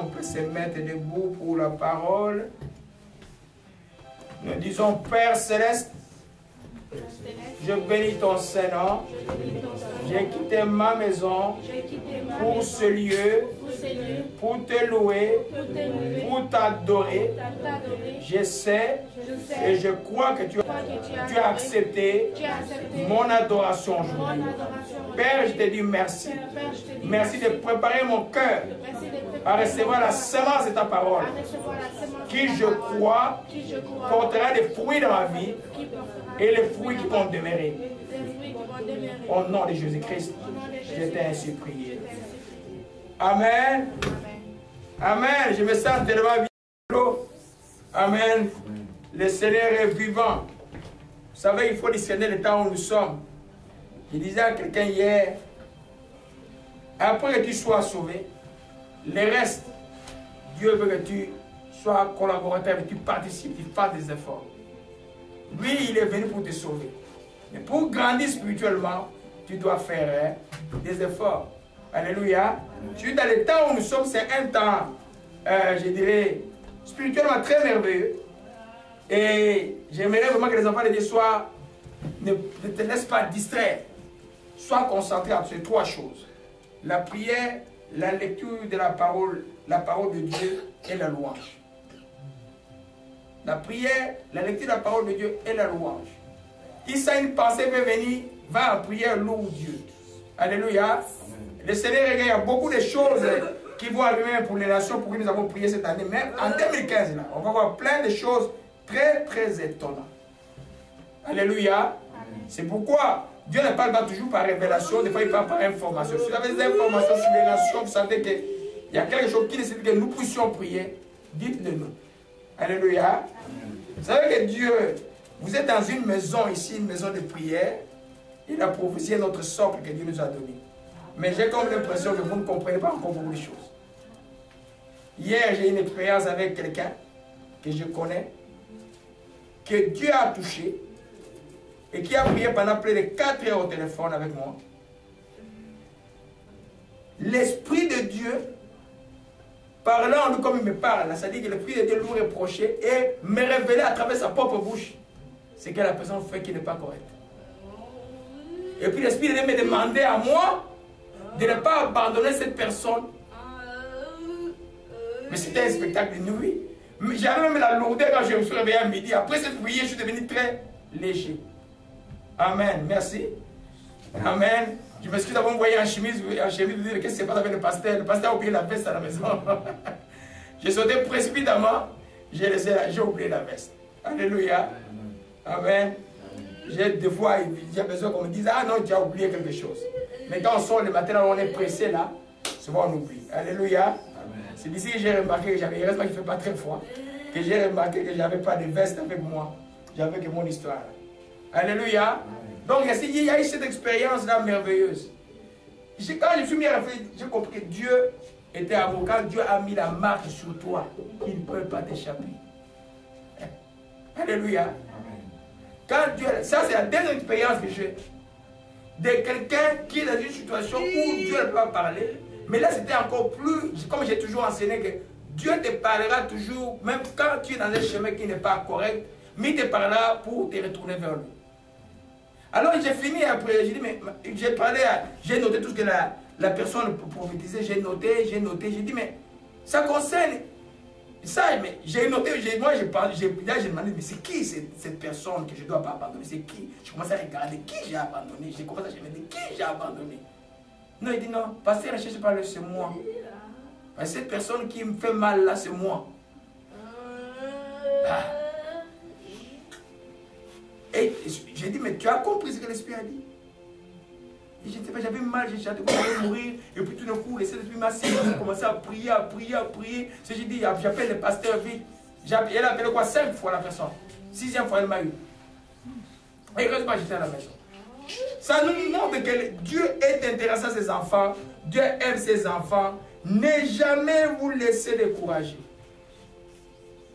on peut se mettre debout pour la parole. Nous disons, Père Céleste, je bénis ton Saint-Nom. J'ai quitté ma maison pour ce lieu, pour te louer, pour t'adorer. Je sais et je crois que tu as accepté mon adoration aujourd'hui. Père, je te dis merci. Merci de préparer mon cœur à recevoir la semence de ta parole, qui, je crois, portera des fruits dans ma vie et les fruits qui vont demeurer. Au nom de Jésus-Christ, je t'ai ainsi prié. Amen. Amen. Je me sens tellement vivant. Amen. Le Seigneur est vivant. Vous savez, il faut discerner le temps où nous sommes. Je disais à quelqu'un hier, après que tu sois sauvé, le reste, Dieu veut que tu sois collaborateur, que tu participes, tu fasses des efforts. Lui, il est venu pour te sauver. Mais pour grandir spirituellement, tu dois faire des efforts. Alléluia. Tu es dans le temps où nous sommes, c'est un temps, je dirais, spirituellement très merveilleux. Et j'aimerais vraiment que les enfants de Dieu soient, ne te laissent pas distraire. Sois concentré sur ces trois choses. La prière, la lecture de la parole de Dieu et la louange. La prière, la lecture de la parole de Dieu et la louange. Qui sent une pensée peut venir, va en prière, loue Dieu. Alléluia. Le Seigneur, il y a beaucoup de choses qui vont arriver pour les nations pour que nous avons prié cette année. Mais en 2015, là, on va voir plein de choses très, très étonnantes. Alléluia. C'est pourquoi Dieu ne parle pas toujours par révélation, des fois il parle par information. Si vous avez des informations sur les nations, vous savez qu'il y a quelque chose qui nécessite que nous puissions prier, dites-le nous. Alléluia. Vous savez que Dieu, vous êtes dans une maison ici, une maison de prière. Il a prophétisé notre socle que Dieu nous a donné. Mais j'ai comme l'impression que vous ne comprenez pas encore beaucoup de choses. Hier, j'ai eu une expérience avec quelqu'un que je connais, que Dieu a touché et qui a prié pendant près de 4 heures au téléphone avec moi. L'Esprit de Dieu, parlant en nous comme il me parle, c'est-à-dire que l'Esprit de Dieu nous reprochait et me révélait à travers sa propre bouche ce que la personne fait qui n'est pas correct. Et puis l'Esprit de Dieu me demandait à moi de ne pas abandonner cette personne. Mais c'était un spectacle de nuit. J'avais même la lourdeur quand je me suis réveillé à midi. Après cette prière, je suis devenu très léger. Amen. Merci. Amen. Je m'excuse d'avoir envoyé en chemise, qu'est-ce qui se passe avec le pasteur? Le pasteur a oublié la veste à la maison. J'ai sauté précipitamment, j'ai oublié la veste. Alléluia. Amen. Des fois, j'ai besoin qu'on me dise, ah non, tu as oublié quelque chose. Mais quand on sort le matin, on est pressé là, souvent on oublie. Alléluia. C'est d'ici que j'ai remarqué que j'avais, heureusement qu'il ne fait pas très froid, que j'ai remarqué que je n'avais pas de veste avec moi. J'avais que mon histoire. Alléluia. Donc il y a eu cette expérience-là merveilleuse. Quand je suis mis à réfléchir, j'ai compris que Dieu était avocat, Dieu a mis la marque sur toi, qui ne peut pas t'échapper. Alléluia. Quand Dieu, ça c'est la dernière expérience que j'ai. De quelqu'un qui est dans une situation où Dieu ne peut pas parler. Mais là c'était encore plus, comme j'ai toujours enseigné, que Dieu te parlera toujours, même quand tu es dans un chemin qui n'est pas correct, mais il te parlera pour te retourner vers lui. Alors j'ai fini après, j'ai dit, mais j'ai parlé, j'ai noté tout ce que la personne prophétisait, j'ai noté, j'ai dit, mais ça concerne ça, mais j'ai noté, moi j'ai demandé, mais c'est qui cette personne que je ne dois pas abandonner, c'est qui? Je commence à regarder qui j'ai abandonné, j'ai commencé à me dire qui j'ai abandonné. Non, il dit non, pasteur, ne cherche pas le c'est moi. Parce que cette personne qui me fait mal là, c'est moi. Ah. Et j'ai dit, mais tu as compris ce que l'Esprit a dit? Et je ne sais pas, j'avais mal, j'allais mourir. Et puis tout d'un coup, l'Esprit m'a saisi, j'ai commencé à prier, à prier, à prier. J'ai dit, j'appelle le pasteur vite. Elle a appelé quoi? 5 fois la personne. 6e fois, elle m'a eu. Et heureusement, j'étais à la maison. Ça nous montre que Dieu est intéressé à ses enfants. Dieu aime ses enfants. Ne jamais vous laisser décourager.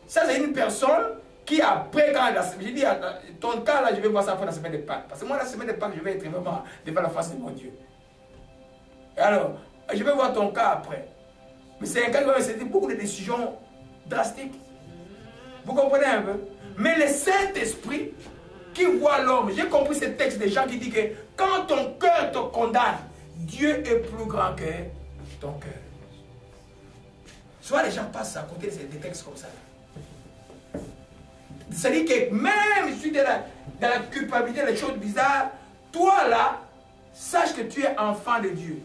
Ça, c'est une personne qui après, quand j'ai dit, ton cas là, je vais voir ça après la semaine de Pâques. Parce que moi, la semaine de Pâques, je vais être vraiment devant la face de mon Dieu. Et alors, je vais voir ton cas après. Mais c'est un cas qui va nécessiter beaucoup de décisions drastiques. Vous comprenez un peu? Mais le Saint-Esprit qui voit l'homme, j'ai compris ce texte des gens qui dit que quand ton cœur te condamne, Dieu est plus grand que ton cœur. Soit les gens passent à côté de des textes comme ça. C'est-à-dire que même si tu es dans la culpabilité, les choses bizarres, toi là, sache que tu es enfant de Dieu.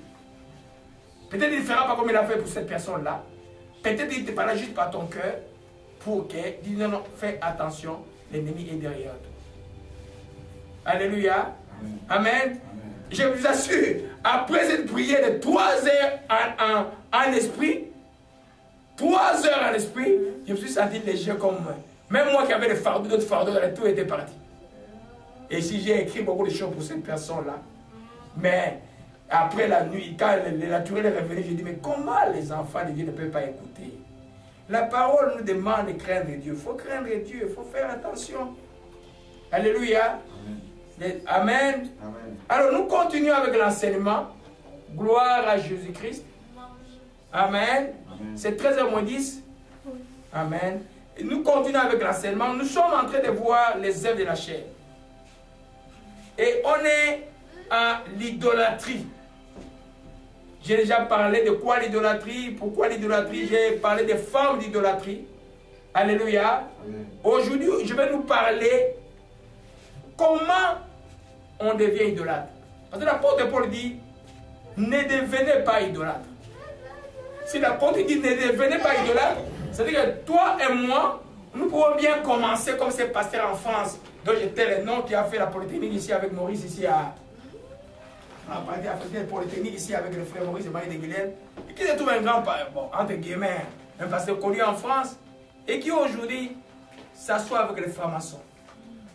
Peut-être il ne fera pas comme il a fait pour cette personne-là. Peut-être il te parlera juste par ton cœur pour qu'il dise non, non, fais attention, l'ennemi est derrière toi. Alléluia. Amen. Amen. Je vous assure, après cette prière de 3 heures en esprit, 3 heures en esprit, je me suis senti léger comme moi. Même moi qui avais des fardeaux, d'autres fardeaux, tout était parti. Et si j'ai écrit beaucoup de choses pour cette personne-là, mais après la nuit, quand le naturel est revenu, j'ai dit, mais comment les enfants de Dieu ne peuvent pas écouter? La parole nous demande de craindre Dieu. Il faut craindre Dieu, il faut faire attention. Alléluia. Amen. Amen. Amen. Alors nous continuons avec l'enseignement. Gloire à Jésus-Christ. Amen. Amen. C'est 13h10. Amen. Et nous continuons avec l'enseignement. Nous sommes en train de voir les œuvres de la chair. Et on est à l'idolâtrie. J'ai déjà parlé de quoi l'idolâtrie, pourquoi l'idolâtrie, j'ai parlé des formes d'idolâtrie. Alléluia. Aujourd'hui, je vais nous parler comment on devient idolâtre. Parce que l'apôtre Paul dit, ne devenez pas idolâtre. Si l'apôtre dit, ne devenez pas idolâtre, c'est-à-dire que toi et moi, nous pouvons bien commencer comme ces pasteurs en France, dont j'étais le nom qui a fait la polytechnique ici avec Maurice, ici à... a fait la polytechnique ici avec le frère Maurice et Marie de Guilhem, et qui se trouve un grand, bon, entre guillemets, un pasteur connu en France, et qui aujourd'hui s'assoit avec les francs-maçons.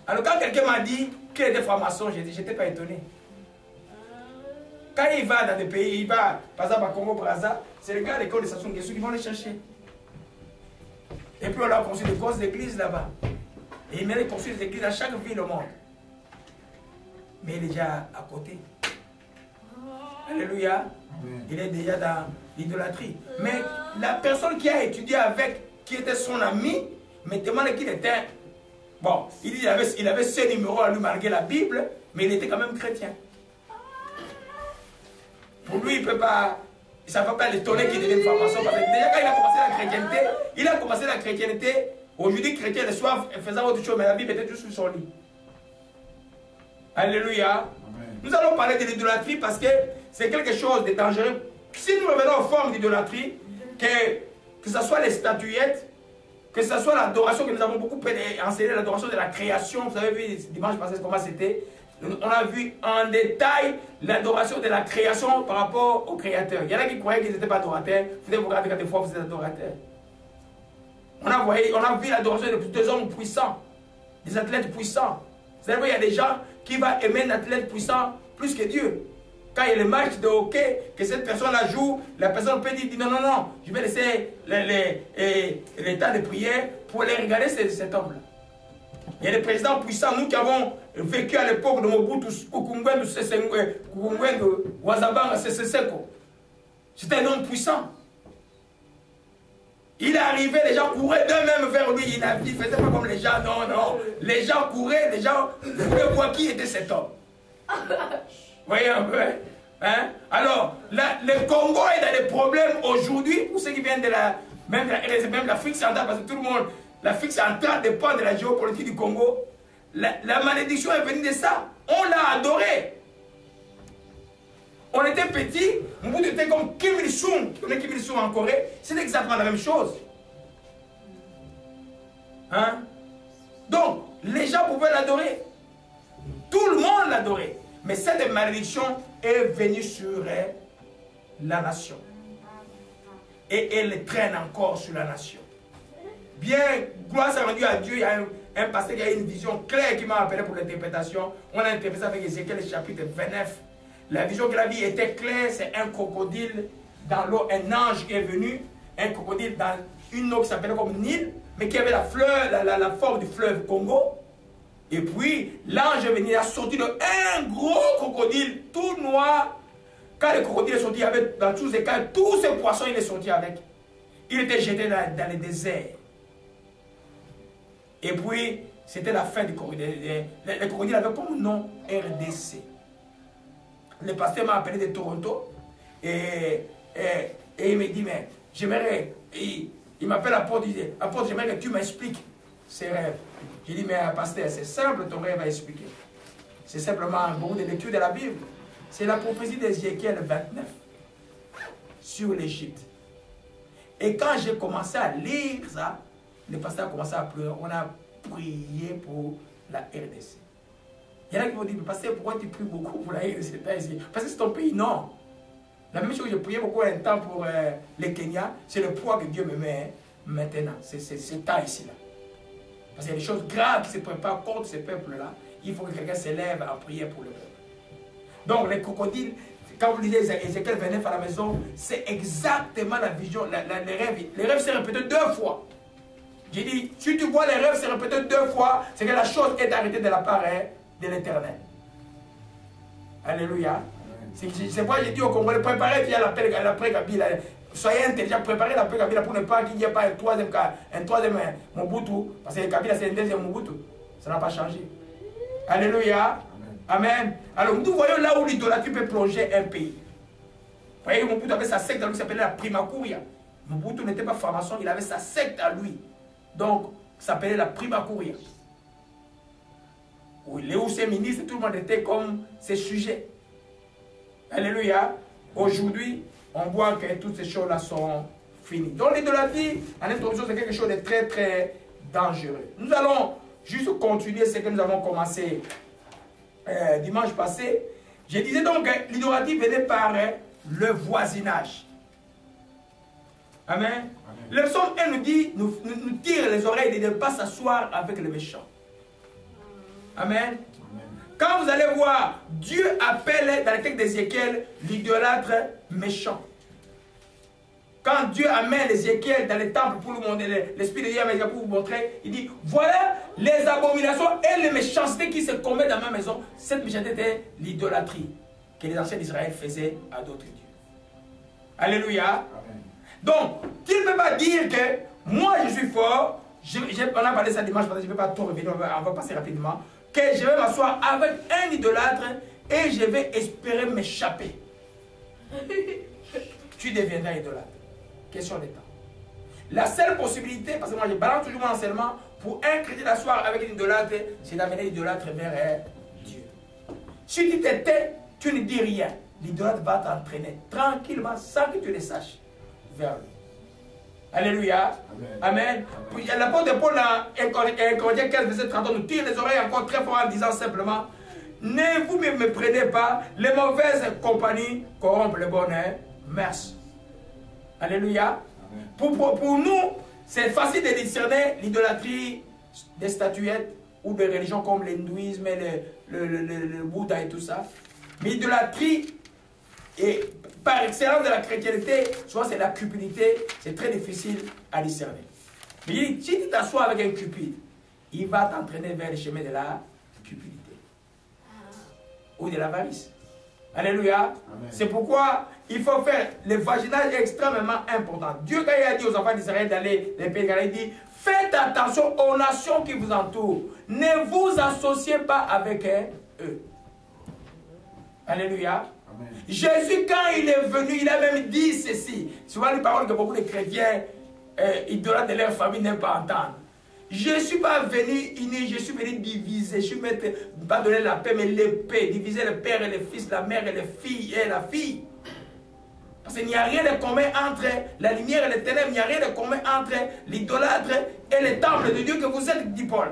Alors quand quelqu'un m'a dit qu'il était franc-maçon, je n'étais pas étonné. Quand il va dans des pays, il va, par exemple à Congo-Brazza, c'est les gars de l'école de Sassou Nguesso qui vont les chercher. Et puis on a construit des grosses églises là-bas. Et il mérite de construire des églises dans chaque ville au monde. Mais il est déjà à côté. Alléluia. Il est déjà dans l'idolâtrie. Mais la personne qui a étudié avec, qui était son ami, me demande qu'il était... Bon, il dit qu'il avait ce numéro à lui malgré la Bible, mais il était quand même chrétien. Pour lui, il ne peut pas... Ça ne va pas l'étonner qu'il devienne franc-maçon. Parce que déjà, quand il a commencé la chrétienté, aujourd'hui, chrétien, le soir, faisant autre chose, mais la Bible était toujours sur son lit. Alléluia. Amen. Nous allons parler de l'idolâtrie parce que c'est quelque chose de dangereux. Si nous revenons aux formes d'idolâtrie, que ce soit les statuettes, que ce soit l'adoration que nous avons beaucoup enseigné, l'adoration de la création. Vous avez vu dimanche passé comment c'était. On a vu en détail l'adoration de la création par rapport au Créateur. Il y en a qui croyaient qu'ils n'étaient pas adorateurs. Vous devez vous regarder quand des fois vous êtes adorateurs. On a vu l'adoration des hommes puissants, des athlètes puissants. Vous savez, il y a des gens qui vont aimer un athlète puissant plus que Dieu. Quand il y a le match de hockey, que cette personne-là joue, la personne peut dire non, non, non, je vais laisser les temps de prière pour aller regarder cet homme-là. Il y a des présidents puissants, nous qui avons vécu à l'époque de Mobutu, Kukungwendu, Wazabanga, Seseko. C'était un homme puissant. Il est arrivé, les gens couraient d'eux-mêmes vers lui. Il ne faisait pas comme les gens, non, non. Les gens couraient, les gens voulaient voir qui était cet homme. Vous voyez un peu, hein? Alors, le Congo est dans des problèmes aujourd'hui, pour ceux qui viennent de même l'Afrique centrale, parce que tout le monde, l'Afrique centrale dépend de la géopolitique du Congo. La malédiction est venue de ça. On l'a adoré. On était petits, on était comme Kim Il-sung. On est Kim Il-sung en Corée, c'est exactement la même chose. Hein? Donc, les gens pouvaient l'adorer. Tout le monde l'adorait. Mais cette malédiction est venue sur la nation. Et elle traîne encore sur la nation. Bien, gloire soit rendue à Dieu, il y a un pasteur qui a une vision claire qui m'a appelé pour l'interprétation. On a interprété avec Ézéchiel chapitre 29. La vision qu'il a vue était claire, c'est un crocodile dans l'eau, un ange qui est venu, un crocodile dans une eau qui s'appelait comme Nil, mais qui avait la forme du fleuve Congo. Et puis, l'ange est venu, il a sorti un gros crocodile, tout noir. Quand le crocodile est sorti, dans tous les cas, tous ces poissons, il est sorti avec. Il était jeté dans le désert. Et puis, c'était la fin du crocodile. Le crocodile avait comme nom RDC. Le pasteur m'a appelé de Toronto et il me dit, mais j'aimerais, il m'appelle l'apôtre, il dit, apôtre, j'aimerais que tu m'expliques ces rêves. J'ai dit, mais pasteur, c'est simple ton rêve à expliquer. C'est simplement beaucoup de lectures de la Bible. C'est la prophétie d'Ézéchiel 29 sur l'Égypte. Et quand j'ai commencé à lire ça, le pasteur a commencé à pleurer. On a prié pour la RDC. Il y en a qui vont dire, mais pasteur, pourquoi tu pries beaucoup pour la RDC? Parce que c'est ton pays, non. La même chose que j'ai prié beaucoup un temps pour le Kenya, c'est le poids que Dieu me met maintenant. C'est ça ici, là. Parce qu'il y a des choses graves qui se préparent contre ce peuple-là. Il faut que quelqu'un s'élève à prier pour le peuple. Donc, les crocodiles, quand vous lisez Ézéchiel 29 à la maison, c'est exactement la vision, les rêves. Les rêves se répètent 2 fois. J'ai dit, si tu vois les rêves se répéter 2 fois, c'est que la chose est arrêtée de la part de l'Éternel. Alléluia. C'est pourquoi j'ai dit au Congolais, préparez qu'il y a l'après Kabila. Soyez intelligents, préparez l'après Kabila pour ne pas qu'il n'y ait pas un troisième Mobutu. Parce que Kabila c'est un deuxième Mobutu. Ça n'a pas changé. Alléluia. Amen. Alors nous voyons là où l'idolâtrie peut plonger un pays. Vous voyez, Mobutu avait sa secte à lui qui s'appelait la Primakuria. Mobutu n'était pas franc-maçon, il avait sa secte à lui. Donc, ça s'appelait la Primakuria. Où les hauts ministres, tout le monde était comme ces sujets. Alléluia. Aujourd'hui, on voit que toutes ces choses-là sont finies. Donc l'idolâtrie, en introduction, c'est quelque chose de très, très dangereux. Nous allons juste continuer ce que nous avons commencé dimanche passé. Je disais donc que l'idolâtrie venait par le voisinage. Amen. Amen. Le psaume 1 nous dit, nous tire les oreilles de ne pas s'asseoir avec les méchants. Amen. Amen. Quand vous allez voir, Dieu appelle dans le texte d'Ézéchiel l'idolâtre méchant. Quand Dieu amène Ézéchiel dans le temple pour nous montrer, l'Esprit de Dieu pour vous montrer, il dit, voilà les abominations et les méchancetés qui se commettent dans ma maison. Cette méchanceté était l'idolâtrie que les anciens d'Israël faisaient à d'autres dieux. Alléluia. Amen. Donc, tu ne peux pas dire que moi je suis fort, on a parlé ça dimanche, je ne vais pas tout revenir, on va passer rapidement, que je vais m'asseoir avec un idolâtre et je vais espérer m'échapper. Tu deviendras idolâtre. Question de temps. La seule possibilité, parce que moi je balance toujours mon enseignement, pour un chrétien d'asseoir avec une idolâtre, c'est d'amener l'idolâtre vers Dieu. Si tu te tais, tu ne dis rien. L'idolâtre va t'entraîner tranquillement, sans que tu le saches, vers lui. Alléluia. Amen. Amen. L'apôtre Paul dans Corinthiens 15, verset 30, nous tire les oreilles encore très fort en disant simplement, ne vous me prenez pas, les mauvaises compagnies corrompent les bonnes mœurs. Alléluia. Pour nous, c'est facile de discerner l'idolâtrie des statuettes ou des religions comme l'hindouisme, le Bouddha et tout ça. Mais l'idolâtrie, et par excellence de la chrétienté, souvent c'est la cupidité, c'est très difficile à discerner. Mais si tu t'assois avec un cupide, il va t'entraîner vers le chemin de la cupidité ou de l'avarice. Alléluia. C'est pourquoi il faut faire le vaginage extrêmement important. Dieu, quand il a dit aux enfants d'Israël d'aller les pays, il dit, faites attention aux nations qui vous entourent. Ne vous associez pas avec eux. Alléluia. Amen. Jésus, quand il est venu, il a même dit ceci. Souvent, les paroles que beaucoup de chrétiens idolâtres de leur famille n'aiment pas entendre. Je ne suis pas venu uni, je suis venu diviser. Je suis venu pas donner la paix, mais l'épée. Diviser le père et le fils, la mère et les filles et la fille. Parce qu'il n'y a rien de commun entre la lumière et les ténèbres. Il n'y a rien de commun entre l'idolâtre et le temple de Dieu que vous êtes, dit Paul.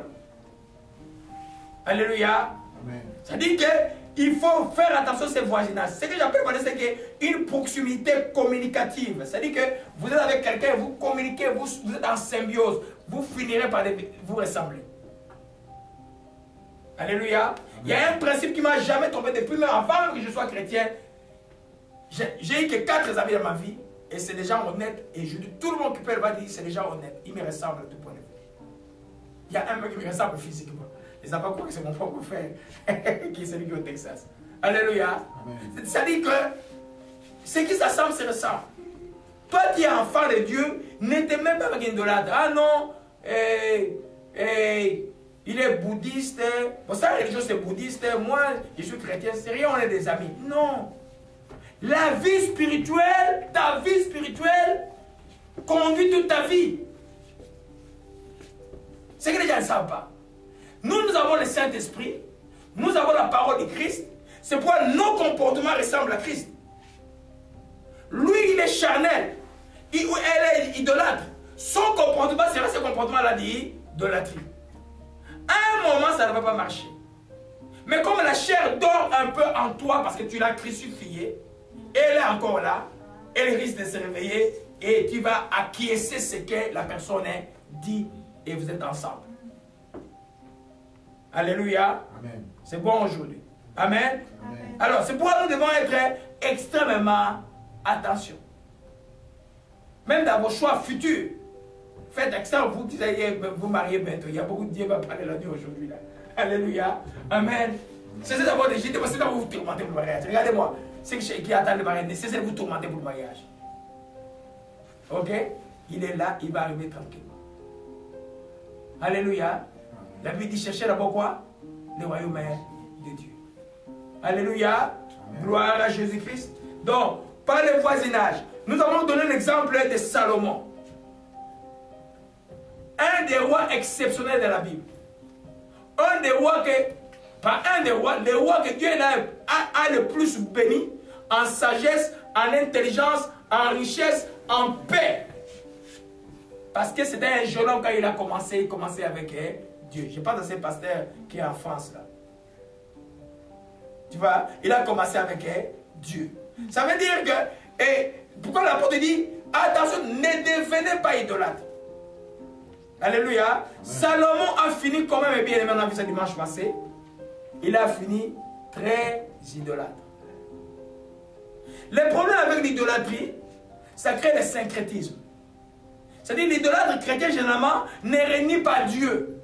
Alléluia. Ça dit qu'il faut faire attention à ces voisinages. Ce que j'appelle, c'est une proximité communicative. C'est-à-dire que vous êtes avec quelqu'un, vous communiquez, vous êtes en symbiose. Vous finirez par vous ressembler. Alléluia. Amen. Il y a un principe qui ne m'a jamais trompé depuis, mais avant que je sois chrétien, j'ai eu que 4 amis dans ma vie, et c'est des gens honnêtes, et je dis, tout le monde qui peut le dire, c'est des gens honnêtes. Ils me ressemblent de tout point de vue. Il y a un mec qui me ressemble physiquement. Les enfants croient que c'est mon propre frère, qui est celui qui est au Texas. Alléluia. Ça dit que ce qui s'assemble se ressemble. Toi qui es enfant de Dieu, n'étais même pas avec un idolâtre. Ah non, il est bouddhiste. Bon, ça, la religion, c'est bouddhiste. Moi, je suis chrétien. C'est rien, on est des amis. Non. La vie spirituelle, ta vie spirituelle, conduit toute ta vie. C'est que les gens ne savent pas. Nous avons le Saint-Esprit. Nous avons la parole de Christ. C'est pourquoi nos comportements ressemblent à Christ. Lui, il est charnel. Elle est idolâtre. Son comportement sera ce comportement-là d'idolâtrie. À un moment, ça ne va pas marcher. Mais comme la chair dort un peu en toi parce que tu l'as crucifiée, elle est encore là, elle risque de se réveiller et tu vas acquiescer ce que la personne dit et vous êtes ensemble. Alléluia. C'est bon aujourd'hui. Amen. Amen. Alors, c'est pourquoi nous devons être extrêmement attention. Même dans vos choix futurs. Faites extra, vous qui allez vous marier bientôt. Il y a beaucoup de Dieu qui va parler la nuit aujourd'hui. Alléluia. Amen. Cessez d'abord de jeter, cessez d'avoir vous tourmenter pour le mariage. Regardez-moi. Ceux qui attendent le mariage, cessez de vous tourmenter pour le mariage. Ok? Il est là, il va arriver tranquillement. Alléluia. La Bible dit cherchez d'abord quoi? Le royaume de Dieu. Alléluia. Amen. Gloire à Jésus-Christ. Donc, par le voisinage, nous avons donné l'exemple de Salomon. Un des rois exceptionnels de la Bible. Un des rois que, pas un des rois, le roi que Dieu a le plus béni en sagesse, en intelligence, en richesse, en paix. Parce que c'était un jeune homme quand il a commencé, il commençait avec Dieu. Je pense à ce pasteur qui est en France là. Tu vois, il a commencé avec Dieu. Ça veut dire que, et pourquoi l'apôtre dit, attention, ne devenez pas idolâtre. Alléluia. Amen. Salomon a fini quand même, et bien aimé, on a vu ça dimanche passé. Il a fini très idolâtre. Le problème avec l'idolâtrie, ça crée le syncrétisme. C'est-à-dire l'idolâtre chrétien, généralement, ne réunit pas Dieu.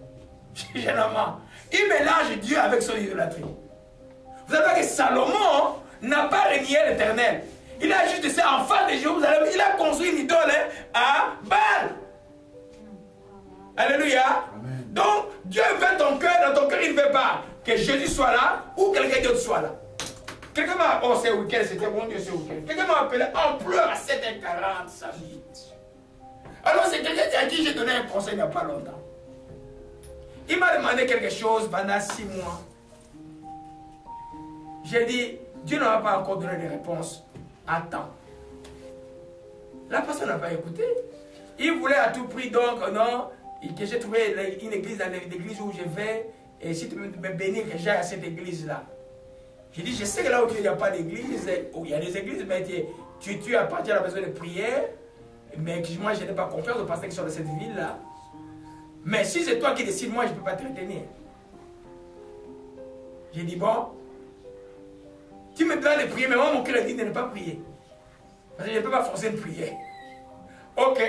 Généralement. Il mélange Dieu avec son idolâtrie. Vous savez que Salomon n'a pas régné l'Éternel. Il a juste dit en face de Jérusalem, il a construit une idole à Baal. Alléluia. Amen. Donc, Dieu veut ton cœur, dans ton cœur, il ne veut pas que Jésus soit là ou quelqu'un d'autre soit là. Quelqu'un m'a appelé, oh, ce week-end, c'était bon Dieu, ce week-end. Quelqu'un m'a appelé en pleurs à 7h40, samedi. Alors, c'est quelqu'un à qui j'ai donné un conseil il n'y a pas longtemps. Il m'a demandé quelque chose pendant 6 mois. J'ai dit, Dieu n'a pas encore donné de réponse à temps. La personne n'a pas écouté. Il voulait à tout prix, donc, non, que j'ai trouvé une église dans l'église où je vais, et si tu veux me bénir, que j'aille à cette église-là. J'ai dit, je sais que là où il n'y a pas d'église, où il y a des églises, mais tu appartiens à la maison de prière, mais que moi je n'ai pas confiance au pasteur qui sont dans cette ville-là. Mais si c'est toi qui décides, moi je ne peux pas te retenir. J'ai dit, bon, tu me dois de prier, mais moi mon cœur dit de ne pas prier. Parce que je ne peux pas forcer une prière. Ok.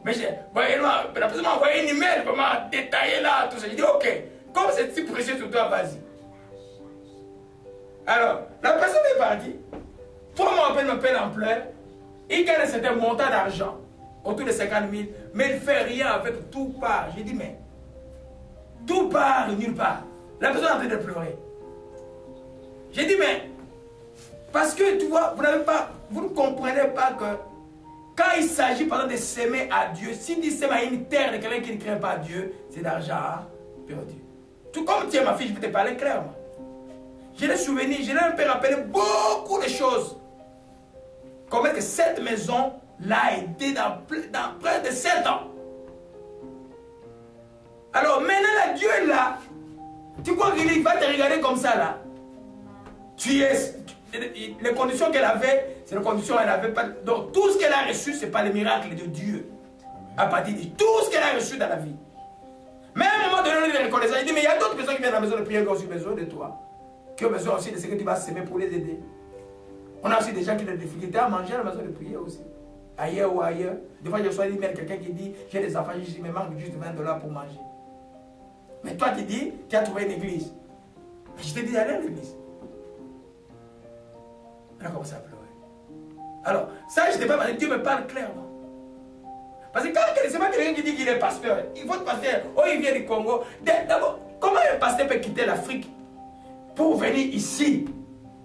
Mais la personne m'a envoyé une email pour m'a détaillé là, tout ça. J'ai dit, ok, comme c'est si précieux pour toi, vas-y. Alors, la personne est partie. 3 mois après, il m'appelle en pleurs. Il gagne un certain montant d'argent, autour de 50 000, mais il ne fait rien avec tout part. J'ai dit, mais tout part, nulle part. La personne est en train de pleurer. J'ai dit, mais parce que tu vois, vous ne comprenez pas que quand il s'agit par exemple de s'aimer à Dieu, s'il dit s'aimer à une terre de quelqu'un qui ne craint pas Dieu, c'est d'argent perdu. Tout comme tu es ma fille, je peux te parler clairement. J'ai des souvenirs, je l'ai un peu rappelé beaucoup de choses. Comme que cette maison l'a aidé dans près de 7 ans. Alors maintenant, là, Dieu est là. Tu crois qu'il va te regarder comme ça là? Les conditions qu'elle avait, c'est les conditions qu'elle n'avait pas. Donc tout ce qu'elle a reçu, ce n'est pas le miracle de Dieu. À partir de tout ce qu'elle a reçu dans la vie. Mais à un moment donné, on est reconnaissant. Il dit, mais il y a d'autres personnes qui viennent à la maison de prière qui ont aussi besoin de toi. Qui ont besoin aussi de ce que tu vas s'aimer pour les aider. On a aussi des gens qui ont des difficultés à manger à la maison de prière aussi. Ailleurs ou ailleurs. Des fois, je reçois des emails, quelqu'un qui dit, j'ai des enfants, il me manque juste $20 pour manger. Mais toi, tu dis, tu as trouvé une église. Mais je te dis d'aller à l'église. Elle a commencé à pleurer. Alors, ça, je ne sais pas, parce que Dieu me parle clairement. Parce que quand c'est pas quelqu'un qui dit qu'il est pasteur, il faut être pasteur. Oh, il vient du Congo. D'abord, comment un pasteur peut quitter l'Afrique pour venir ici?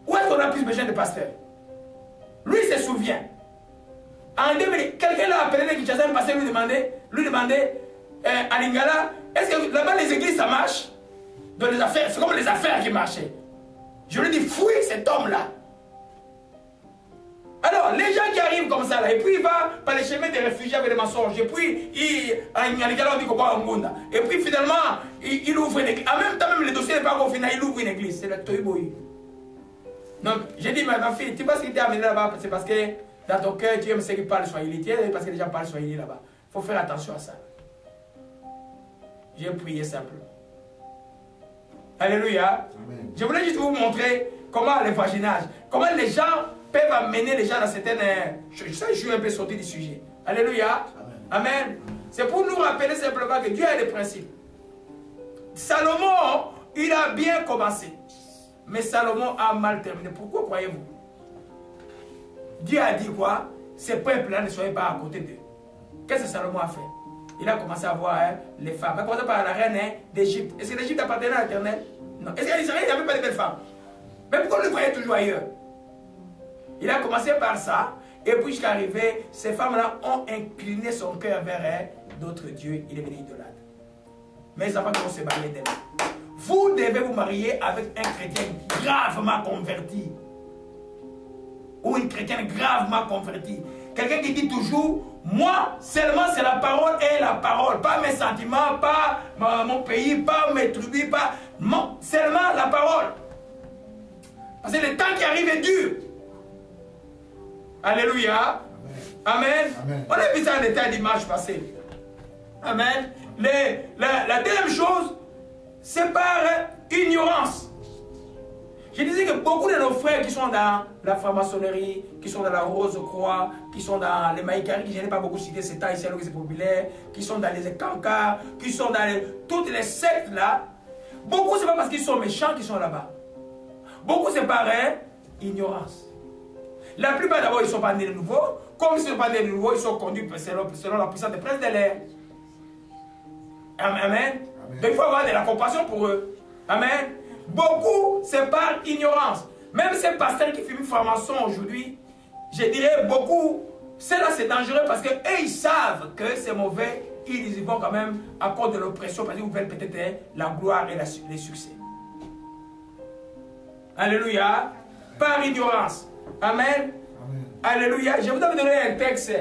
Où est-ce qu'on a plus besoin de pasteurs? Lui, il se souvient. En 2000, quelqu'un l'a appelé de Kinshasa, un pasteur lui demandait à Lingala, est-ce que là-bas les églises ça marche? Dans les affaires, c'est comme les affaires qui marchaient. Je lui dis, fouille cet homme-là. Alors, les gens qui arrivent comme ça, là, et puis il va par les chemins des réfugiés avec des mensonges, et puis on dit qu'on va en Ngunda. Et puis finalement, il ouvre une église. En même temps, même le dossier n'est pas encore fini, il ouvre une église. C'est le Toiboui. Donc, j'ai dit, ma fille, tu vois ce qui t'est amené là-bas, c'est parce que dans ton cœur, tu aimes ceux qui parlent swahili, parce que les gens parlent swahili là-bas. Il faut faire attention à ça. J'ai prié simplement. Alléluia. Amen. Je voulais juste vous montrer comment le voisinage, comment les gens peuvent amener les gens dans certaines... Je suis un peu sorti du sujet. Alléluia. Amen. Amen. C'est pour nous rappeler simplement que Dieu a des principes. Salomon, il a bien commencé. Mais Salomon a mal terminé. Pourquoi croyez-vous? Dieu a dit quoi? Ces peuples-là ne soient pas à côté d'eux. Qu'est-ce que Salomon a fait? Il a commencé à voir les femmes. Il a commencé par la reine d'Égypte. Est-ce que l'Égypte appartenait à l'Éternel? Non. Est-ce qu'en Israël, il n'y avait pas de belles femmes? Mais pourquoi on le voyait toujours ailleurs? Il a commencé par ça. Et puis jusqu'à arriver, ces femmes-là ont incliné son cœur vers d'autres dieux. Il est venu idolâtre. Mais les enfants qui vont se marier d'elle. Vous devez vous marier avec un chrétien gravement converti. Ou une chrétienne gravement convertie. Quelqu'un qui dit toujours, moi seulement c'est la parole et la parole. Pas mes sentiments, pas mon pays, pas mes tribus, pas... Non, seulement la parole. Parce que le temps qui arrive est dur. Alléluia. Amen. Amen. On a vu ça en état dimanche passé. Amen. La deuxième chose, c'est par ignorance. Je disais que beaucoup de nos frères qui sont dans la franc-maçonnerie, qui sont dans la Rose-Croix, qui sont dans les Maïkari, je n'ai pas beaucoup cité, c'est ici alors que c'est populaire, qui sont dans les Kankars, qui sont dans toutes les sectes là, beaucoup c'est pas parce qu'ils sont méchants qu'ils sont là-bas. Beaucoup c'est par ignorance. La plupart d'abord ils ne sont pas nés de nouveau, comme ils ne sont pas nés de nouveau, ils sont conduits selon la puissance des princes de l'air. Amen. Amen. Donc il faut avoir de la compassion pour eux. Amen. Beaucoup, c'est par ignorance. Même ces pasteurs qui fument franc-maçon aujourd'hui, je dirais beaucoup, cela c'est dangereux parce qu'eux ils savent que c'est mauvais, ils y vont quand même à cause de l'oppression parce qu'ils veulent peut-être la gloire et les succès. Alléluia. Par ignorance. Amen. Amen. Alléluia. Je vous ai donné un texte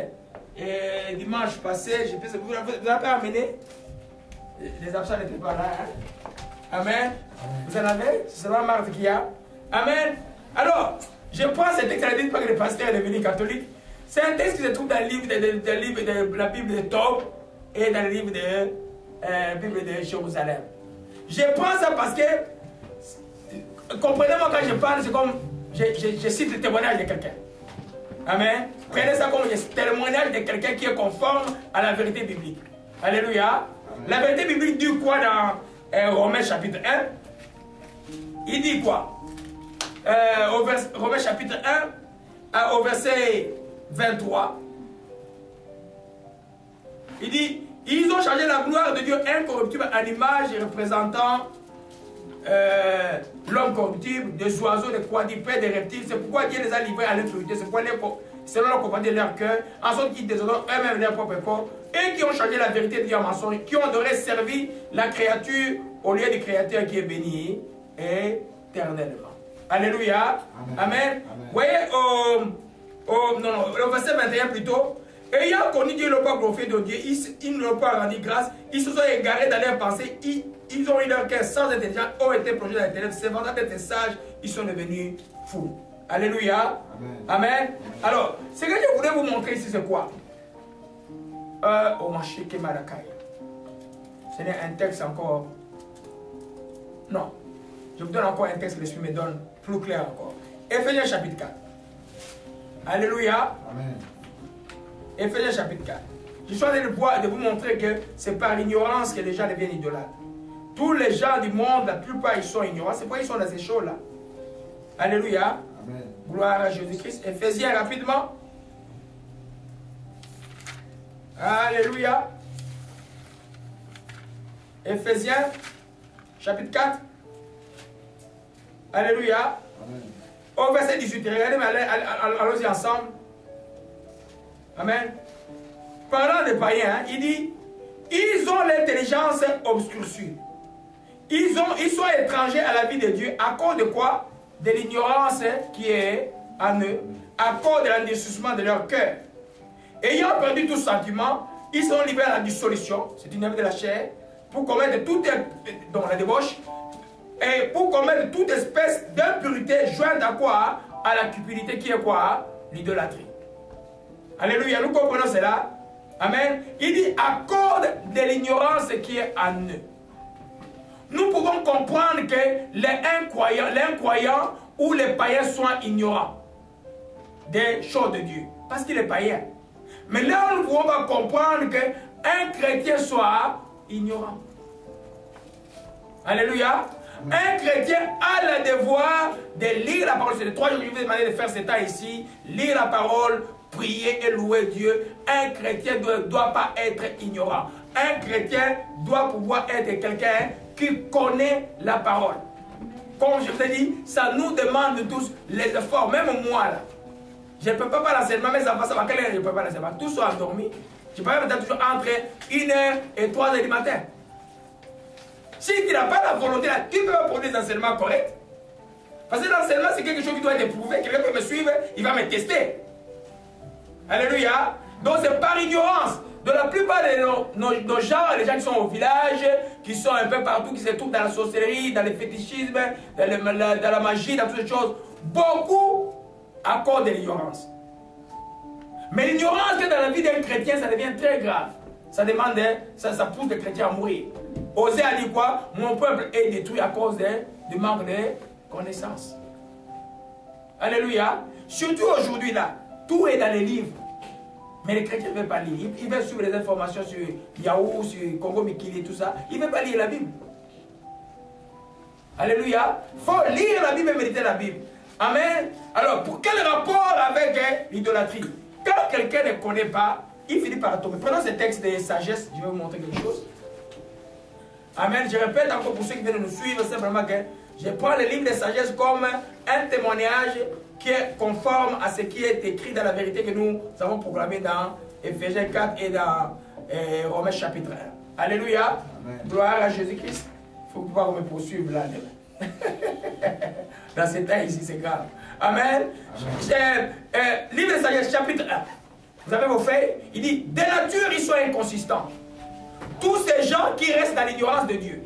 dimanche passé, je pense que vous n'avez pas amené. Les absents n'étaient pas là. Hein? Amen. Vous en avez? C'est seulement Marthe qui a. Amen. Alors, je prends cet texte, je ne dis pas que le pasteur est devenu catholique. C'est un texte qui se trouve dans le livre de la Bible de Tob et dans le livre de Bible de Jérusalem. Je prends ça parce que, comprenez-moi quand je parle, c'est comme, je cite le témoignage de quelqu'un. Amen. Prenez ça comme le témoignage de quelqu'un qui est conforme à la vérité biblique. Alléluia. La vérité biblique dit quoi dans Romains chapitre 1? Il dit quoi? Romains chapitre 1, au verset 23. Il dit, ils ont changé la gloire de Dieu incorruptible à l'image représentant l'homme corruptible, des oiseaux, des quadrupèdes, des reptiles. C'est pourquoi Dieu les a livrés à l'influence. C'est pourquoi selon leur compagnie de leur cœur, en sorte qu'ils déshonorent eux-mêmes leur propre corps, et qui ont changé la vérité de Dieu en mensonge, qui ont adoré servir la créature au lieu du Créateur qui est béni éternellement. Alléluia. Amen. Amen. Vous voyez, au verset 21 plutôt, ayant connu Dieu, le pas glorifié de Dieu, ils ne l'ont pas rendu grâce, ils se sont égarés dans leurs pensées, ils ont eu leur cœur sans intelligence, ont été plongés dans les ténèbres, c'est vendant d'être sages, ils sont devenus fous. Alléluia. Amen. Amen. Alors, ce que je voulais vous montrer ici, c'est quoi? Au marché Kemarakai. Ce n'est un texte encore. Non. Je vous donne encore un texte que l'Esprit me donne plus clair encore. Éphésiens chapitre 4. Alléluia. Amen. Éphésiens chapitre 4. Je suis en train de vous montrer que c'est par ignorance que les gens deviennent idolâtres. Tous les gens du monde, la plupart, ils sont ignorants. C'est pourquoi ils sont dans ces choses-là. Alléluia. Amen. Gloire à Jésus-Christ. Éphésiens rapidement. Alléluia. Éphésiens, chapitre 4. Alléluia. Amen. Au verset 18, regardez, mais allons-y ensemble. Amen. Parlant des païens, il dit, ils ont l'intelligence obscurcie. Ils sont étrangers à la vie de Dieu. À cause de quoi? De l'ignorance qui est en eux. À cause de l'endurcissement de leur cœur. Ayant perdu tout sentiment, ils sont livrés à la dissolution. C'est une œuvre de la chair. Pour commettre toute la débauche. Et pour commettre toute espèce d'impurité jointe à quoi? À la cupidité qui est quoi? L'idolâtrie. Alléluia, nous comprenons cela. Amen. Il dit à cause de l'ignorance qui est en eux. Nous pouvons comprendre que l'incroyant ou les païens soient ignorants des choses de Dieu. Parce qu'il est païen. Mais là, nous pouvons comprendre qu'un chrétien soit ignorant. Alléluia. Un chrétien a le devoir de lire la parole. C'est les 3 jours que je vous ai demandé de faire ce temps ici. Lire la parole, prier et louer Dieu. Un chrétien ne doit pas être ignorant. Un chrétien doit pouvoir être quelqu'un qui connaît la parole. Comme je vous ai dit, ça nous demande tous les efforts. Même moi, là, je ne peux pas l'enseignement, mais ça va quelle heure je ne peux pas l'enseignement. Tous sont endormis. Je peux même toujours entre 1h et 3h du matin. Si tu n'as pas la volonté, là, tu peux pas produire des enseignements corrects. Parce que l'enseignement, c'est quelque chose qui doit être éprouvé. Quelqu'un peut me suivre, il va me tester. Alléluia. Donc c'est par ignorance. De la plupart de nos gens, les gens qui sont au village, qui sont un peu partout, qui se trouvent dans la sorcellerie, dans le fétichisme, dans la magie, dans toutes ces choses, beaucoup à cause de l'ignorance. Mais l'ignorance dans la vie d'un chrétien, ça devient très grave. Ça demande, ça pousse les chrétiens à mourir. Osée a dit quoi? Mon peuple est détruit à cause du manque de connaissances. Alléluia. Surtout aujourd'hui là, tout est dans les livres. Mais les chrétiens ne veulent pas lire. Ils veulent suivre les informations sur Yahoo, sur Congo Mikili, tout ça. Ils ne veulent pas lire la Bible. Alléluia. Il faut lire la Bible et méditer la Bible. Amen. Alors, pour quel rapport avec l'idolâtrie? Quand quelqu'un ne connaît pas, il finit par tomber. Prenons ce texte de sagesse. Je vais vous montrer quelque chose. Amen. Je répète encore pour ceux qui viennent nous suivre, simplement que je prends le livre de sagesse comme un témoignage qui est conforme à ce qui est écrit dans la vérité que nous avons proclamé dans Éphésiens 4 et dans Romains chapitre 1. Alléluia. Amen. Gloire à Jésus-Christ. Il faut pouvoir me poursuivre là. Dans ce temps ici, c'est grave. Amen. Livre de sagesse chapitre 1. Vous avez vos feuilles. Il dit, de nature, ils sont inconsistants. Tous ces gens qui restent dans l'ignorance de Dieu.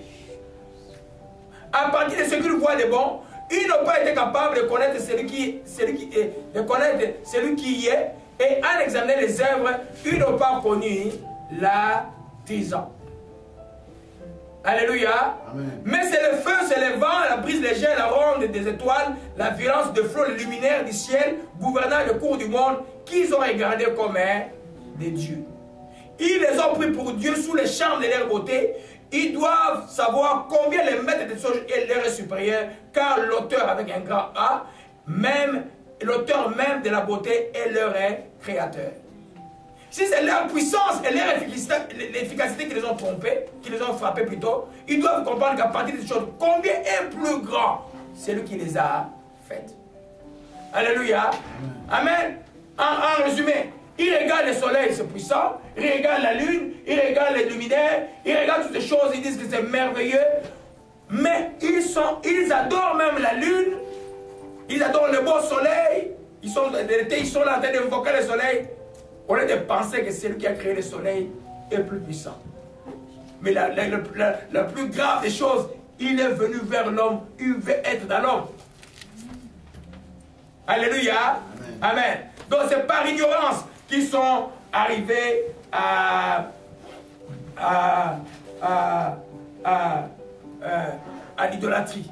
À partir de ce qu'ils voient de bon, ils n'ont pas été capables de connaître celui qui y est, et en examinant les œuvres, ils n'ont pas connu la trahison. Alléluia. Amen. Mais c'est le feu, c'est le vent, la brise légère, la ronde des étoiles, la violence de flots luminaires du ciel, gouvernant le cours du monde, qu'ils ont regardé comme des dieux. Ils les ont pris pour Dieu sous les charmes de leur beauté. Ils doivent savoir combien les maîtres des choses leur est supérieur, car l'auteur avec un grand A, même l'auteur même de la beauté est leur créateur. Si c'est leur puissance et leur efficacité qui les ont trompés, qui les ont frappés plutôt, ils doivent comprendre qu'à partir de ces choses, combien est plus grand celui qui les a faites. Alléluia. Amen. En résumé, ils regardent le soleil, c'est puissant. Ils regardent la lune, ils regardent les luminaires, ils regardent toutes ces choses, ils disent que c'est merveilleux. Mais ils adorent même la lune, ils adorent le beau soleil. Ils sont là en train d'invoquer le soleil. Au lieu de penser que celui qui a créé le soleil est plus puissant. Mais la plus grave des choses, il est venu vers l'homme, il veut être dans l'homme. Alléluia. Amen. Amen. Donc c'est par ignorance qu'ils sont arrivés à l'idolâtrie.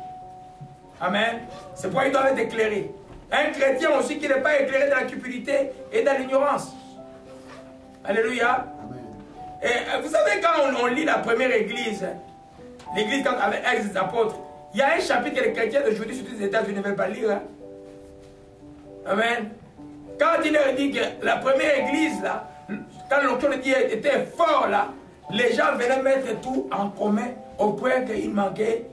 Amen. C'est pourquoi ils doivent être éclairés. Un chrétien aussi qui n'est pas éclairé dans la cupidité et dans l'ignorance. Alléluia. Amen. Et vous savez, quand on lit la première église, l'église avec Actes des apôtres, il y a un chapitre que les chrétiens d'aujourd'hui, surtout les États-Unis, ne veulent pas lire. Hein? Amen. Quand il leur dit que la première église, là, quand l'onction de Dieu était fort là, les gens venaient mettre tout en commun au point qu'il manquait,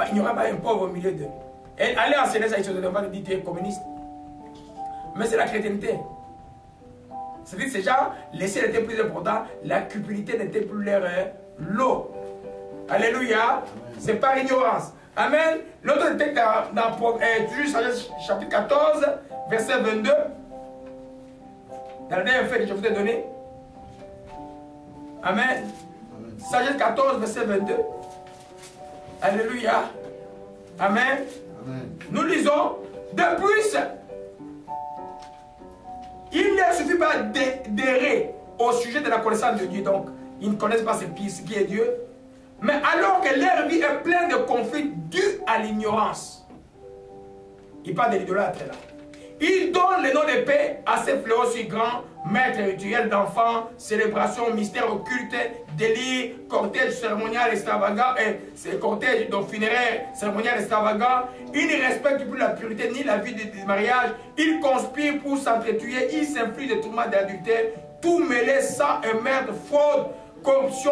il n'y aura pas un pauvre au milieu d'eux. Et aller enseigner ça, ils ne se pas dire tu es communiste. Mais c'est la chrétienté. C'est-à-dire que ces gens, l'essai était plus important, la cupidité n'était plus leur lot. Alléluia. C'est par ignorance. Amen. L'autre texte dans chapitre 14, verset 22. Dans le dernier fait que je vous ai donné. Amen. Sagesse 14, verset 22. Alléluia. Amen. Amen. Nous lisons. De plus, il ne suffit pas d'errer au sujet de la connaissance de Dieu. Donc, ils ne connaissent pas ce qui est Dieu. Mais alors que leur vie est pleine de conflits dus à l'ignorance. Il parle de l'idolâtre là. Il donne le nom de paix à ces fléaux si grands, maîtres rituels d'enfants, célébrations, mystères occultes, délires, cortèges cérémonial extravagants, et cortèges donc funéraires, cérémonial extravagants. Ils ne respectent plus la pureté ni la vie du mariage. Ils conspirent pour s'entretuer. Ils s'infligent des tourments d'adultère. Tout mêlé, sang et meurtre, fraude, corruption,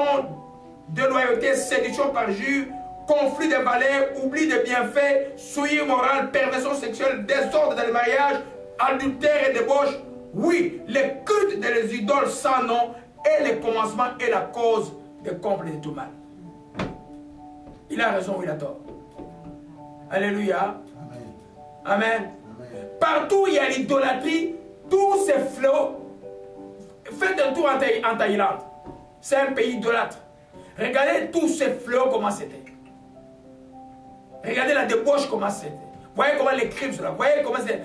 déloyauté, séduction par jure, conflit de valeurs, oubli de bienfaits, souillure morale, perversion sexuelle, désordre dans le mariage, adultère et débauche. Oui, les cultes des idoles sans nom est le commencement et la cause de comble de tout mal. Il a raison ou il a tort. Alléluia. Amen. Amen. Amen. Partout où il y a l'idolâtrie, tous ces fléaux. Faites un tour en Thaïlande. C'est un pays idolâtre. Regardez tous ces fléaux comment c'était. Regardez la débauche comment c'était. Voyez comment les crimes sont là. Voyez comment c'est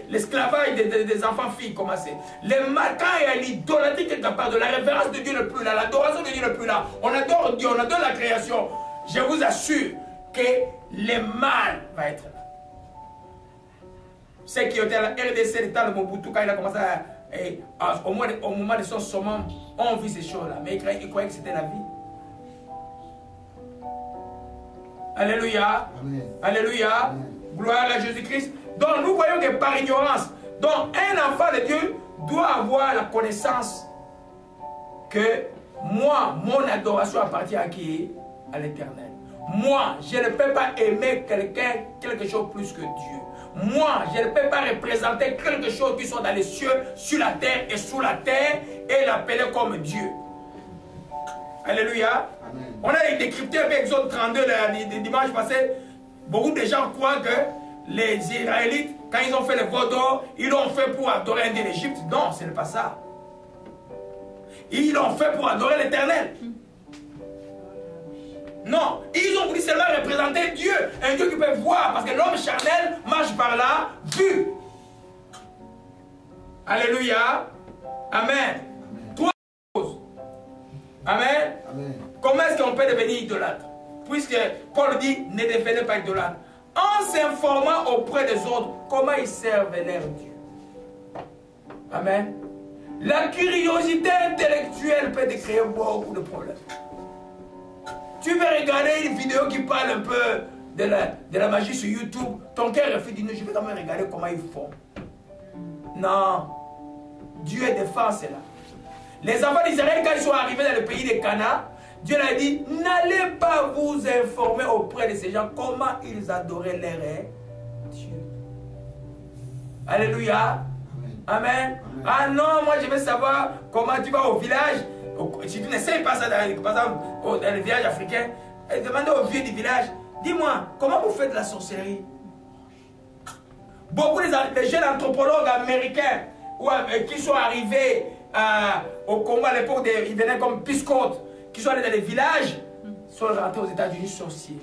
l'esclavage des enfants-filles comment c'est. Les matins et l'idolâtrie quelque part, de la révérence de Dieu n'est plus là, l'adoration de Dieu n'est plus là. On adore Dieu, on adore la création. Je vous assure que le mal va être là. Ceux qui étaient à la RDC, le temps de Mobutu, quand il a commencé au moment de son summum, on vit ces choses-là. Mais ils croyaient que c'était la vie. Alléluia. Amen. Alléluia. Amen. Gloire à Jésus-Christ. Donc nous voyons que par ignorance, donc un enfant de Dieu doit avoir la connaissance que moi, mon adoration appartient à qui? À l'Éternel. Moi, je ne peux pas aimer quelqu'un, quelque chose plus que Dieu. Moi, je ne peux pas représenter quelque chose qui soit dans les cieux, sur la terre et sous la terre et l'appeler comme Dieu. Alléluia. Amen. On a décrypté avec Exode 32 le dimanche passé. Beaucoup de gens croient que les Israélites, quand ils ont fait le veau d'or, ils l'ont fait pour adorer un dieu d'Égypte. Non, ce n'est pas ça. Ils l'ont fait pour adorer l'Éternel. Non, ils ont voulu seulement représenter Dieu. Un Dieu qui peut voir. Parce que l'homme charnel marche par là, vu. Alléluia. Amen. Trois choses. Amen. Amen. Comment est-ce qu'on peut devenir idolâtre? Puisque Paul dit, ne devenez pas idolâtre. En s'informant auprès des autres, comment ils servent leur Dieu. Amen. La curiosité intellectuelle peut te créer beaucoup de problèmes. Tu veux regarder une vidéo qui parle un peu de la magie sur YouTube, ton cœur refuse de dire, je vais quand même regarder comment ils font. Non. Dieu défend cela. Les enfants d'Israël, quand ils sont arrivés dans le pays de Canaan, Dieu leur a dit, n'allez pas vous informer auprès de ces gens comment ils adoraient leur Dieu. Alléluia. Amen. Amen. Amen. Ah non, moi je veux savoir comment tu vas au village. Si tu n'essayes pas ça, par exemple, dans les villages africains, demandez aux vieux du village, dis-moi, comment vous faites la sorcellerie? Beaucoup de jeunes anthropologues américains qui sont arrivés au Congo à l'époque, ils venaient comme Piscotte, qui sont allés dans les villages, sont rentrés aux États-Unis sorciers.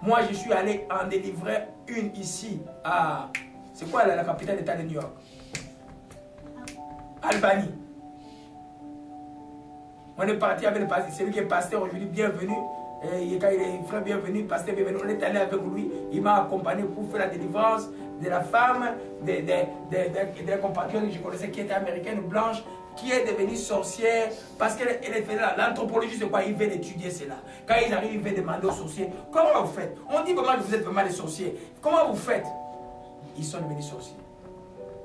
Moi, je suis allé en délivrer une ici, à... C'est quoi la capitale d'État de New York? Albanie. On est parti avec le pasteur, celui qui est pasteur aujourd'hui, bienvenue. Et quand il est frère, bienvenue, pasteur, bienvenue. On est allé avec lui, il m'a accompagné pour faire la délivrance de la femme, des compatriotes que je connaissais qui était américaine, blanche, qui est devenue sorcière, parce qu'elle était là. L'anthropologie, c'est quoi? Ils veulent étudier cela. Quand ils arrivent, ils veulent demander aux sorciers, comment vous faites? On dit vraiment que vous êtes vraiment des sorciers. Comment vous faites? Ils sont devenus sorciers.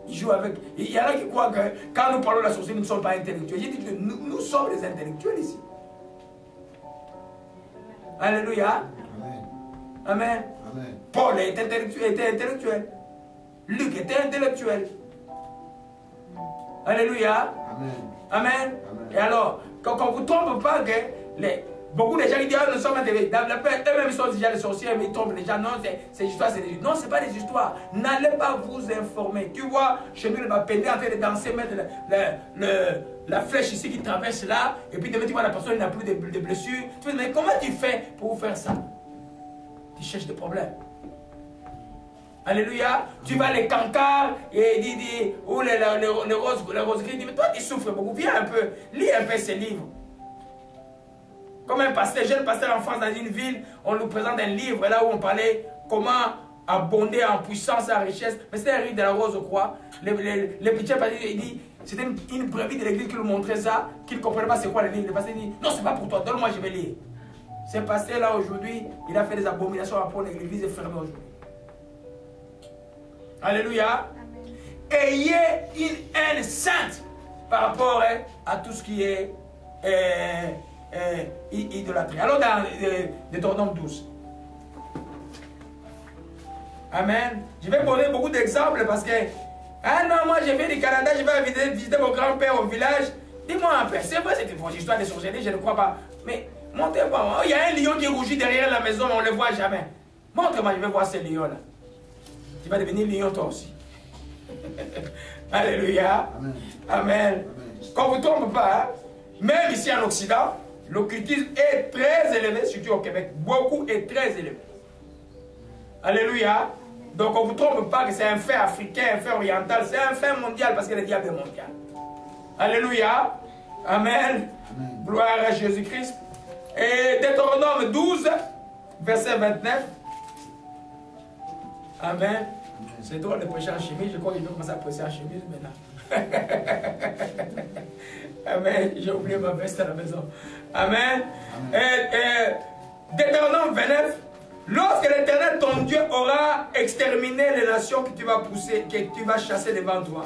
Ils jouent avec. Il y en a qui croient que quand nous parlons de la sorcellerie, nous ne sommes pas intellectuels. J'ai dit que nous sommes des intellectuels ici. Alléluia. Amen. Amen. Paul était intellectuel. Luc était intellectuel. Alléluia. Amen. Amen. Amen. Et alors, quand on ne vous trompe pas que beaucoup de gens qui disent nous sommes intellectuels. Eux-mêmes ils sont déjà des sorciers, mais ils trompent les gens. Non, c'est histoire, c'est des histoires. Non, ce n'est pas des histoires. N'allez pas vous informer. Tu vois, chez nous, le Bapéné en train de danser, mettre la flèche ici qui traverse là, et puis demain tu vois la personne n'a plus de blessures. Tu te dis, mais comment tu fais pour faire ça? Tu cherches des problèmes. Alléluia. Tu vas les cancars et ou les roses gris. Mais toi tu souffres beaucoup. Viens un peu, lis un peu ces livres. Comme un pasteur, jeune pasteur en France dans une ville, on nous présente un livre là où on parlait comment abonder en puissance et en richesse. Mais c'était un livre de la Rose Croix. Les petits pasteurs, il dit, c'était une brebis de l'église qui nous montrait ça, qui ne comprenait pas c'est quoi le livre. Le pasteur dit, non, c'est pas pour toi, donne-moi, je vais lire. Ce pasteur là aujourd'hui, il a fait des abominations à prendre, l'église est fermée aujourd'hui. Alléluia. Amen. Ayez une haine sainte par rapport à tout ce qui est idolâtrie. Alors dans Deutéronome 12. Amen. Je vais donner beaucoup d'exemples parce que ah non, moi je viens du Canada, je vais visiter mon grand-père au village. Dis-moi un peu, c'est vrai cette histoire de sorcellerie, je ne crois pas. Mais montrez-moi, il y a un lion qui rougit derrière la maison, mais on ne le voit jamais. Montre-moi, je vais voir ce lion-là. Tu vas devenir lion toi aussi. Alléluia. Amen. Amen. Qu'on ne vous trompe pas, hein? Même ici en Occident, l'occultisme est très élevé, surtout au Québec. Beaucoup est très élevé. Alléluia. Donc on ne vous trompe pas que c'est un fait africain, un fait oriental, c'est un fait mondial parce que le diable est mondial. Alléluia. Amen. Amen. Gloire à Jésus-Christ. Et Deutéronome 12, verset 29. Amen. C'est drôle de prêcher en chemise. Je crois que je vais commencer à prêcher en chemise maintenant. Amen. J'ai oublié ma veste à la maison. Amen. Deutéronome 29. Lorsque l'Éternel, ton Dieu, aura exterminé les nations que tu vas pousser, que tu vas chasser devant toi,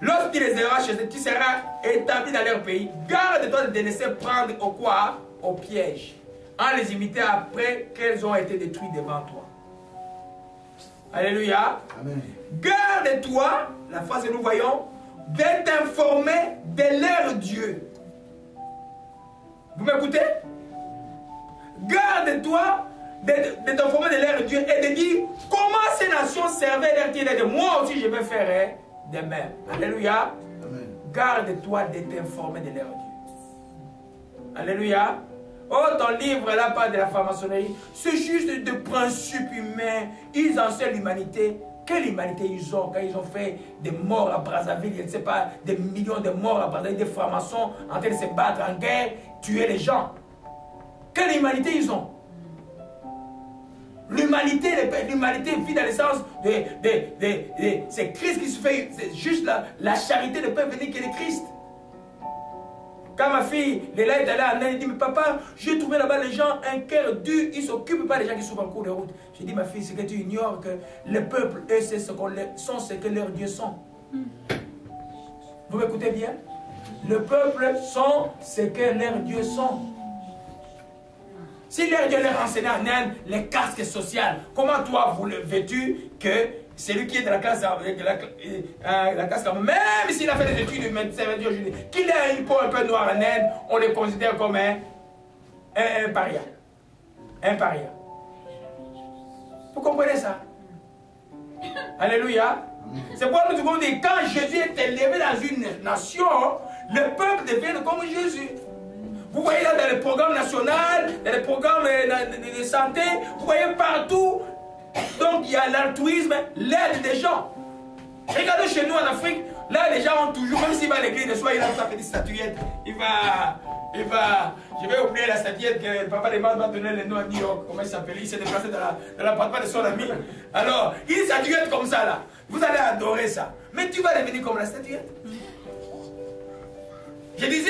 lorsqu'il les aura chassés, tu seras établi dans leur pays. Garde-toi de te laisser prendre au quoi? Au piège, en les imitant après qu'elles ont été détruites devant toi. Alléluia. Amen. Garde-toi, la phrase que nous voyons, d'être informé de leur Dieu. Vous m'écoutez? Garde-toi de t'informer de leur Dieu et de dire comment ces nations servaient leur Dieu. Et de moi aussi je vais faire de même. Alléluia. Garde-toi de t'informer de leur Dieu. Alléluia. Oh, ton livre là parle de la franc-maçonnerie. C'est juste de principes humains. Ils enseignent l'humanité. Quelle humanité ils ont quand ils ont fait des morts à Brazzaville, je ne sais pas, des millions de morts à Brazzaville, des francs-maçons en train de se battre en guerre, tuer les gens. Quelle humanité ils ont? L'humanité vit dans le sens de c'est Christ qui se fait, c'est juste la charité ne peut venir que de Christ. Quand ma fille Léla est allée en Inde, elle dit, mais papa, j'ai trouvé là-bas les gens un cœur dur, ils ne s'occupent pas des gens qui souffrent en cours de route. J'ai dit, ma fille, c'est que tu ignores que le peuple, eux, c'est sont ce que leurs dieux sont. Vous m'écoutez bien? Le peuple sont ce que leurs dieux sont. Si leur Dieu leur enseignait en Inde les casques sociaux, comment toi vous le veux-tu que celui qui est de la classe, même s'il a fait des études de médecin, qu'il ait une peau un peu noire en Inde, on le considère comme un paria. Un paria. Vous comprenez ça? Alléluia. C'est pourquoi nous devons dire, quand Jésus est élevé dans une nation, le peuple devient comme Jésus. Vous voyez là dans les programmes nationaux, dans les programmes de santé, vous voyez partout. Donc il y a l'altruisme, l'aide des gens. Regardez chez nous en Afrique, là les gens ont toujours, même s'il va à l'église, le soir il a sa petite statuette. Il va, je vais oublier la statuette que le papa de Mars va donner le nom à New York, comment il s'appelle, il s'est déplacé dans l'appartement de son ami. Alors, il est statuette comme ça là. Vous allez adorer ça. Mais tu vas devenir comme la statuette. Je disais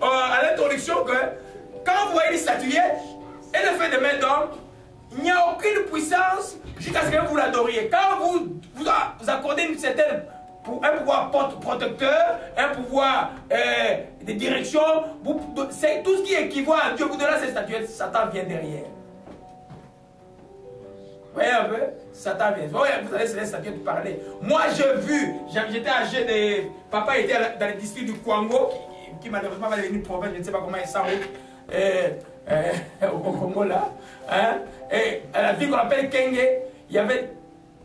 à l'introduction que quand vous voyez les statuettes et le fait de main d'homme, il n'y a aucune puissance jusqu'à ce que vous l'adoriez. Quand vous accordez une certaine un pouvoir protecteur, un pouvoir de direction. C'est tout ce qui équivaut à Dieu. Vous donnez ces statuettes, Satan vient derrière. Vous voyez un peu? Satan vient. Vous savez, c'est les statuettes de parler. Moi, j'ai vu, j'étais âgé de... Papa était dans le district du Kwango, qui malheureusement va devenir province, je ne sais pas comment il s'en au Congo là. Hein? Et à la ville qu'on appelle Kenge, il y avait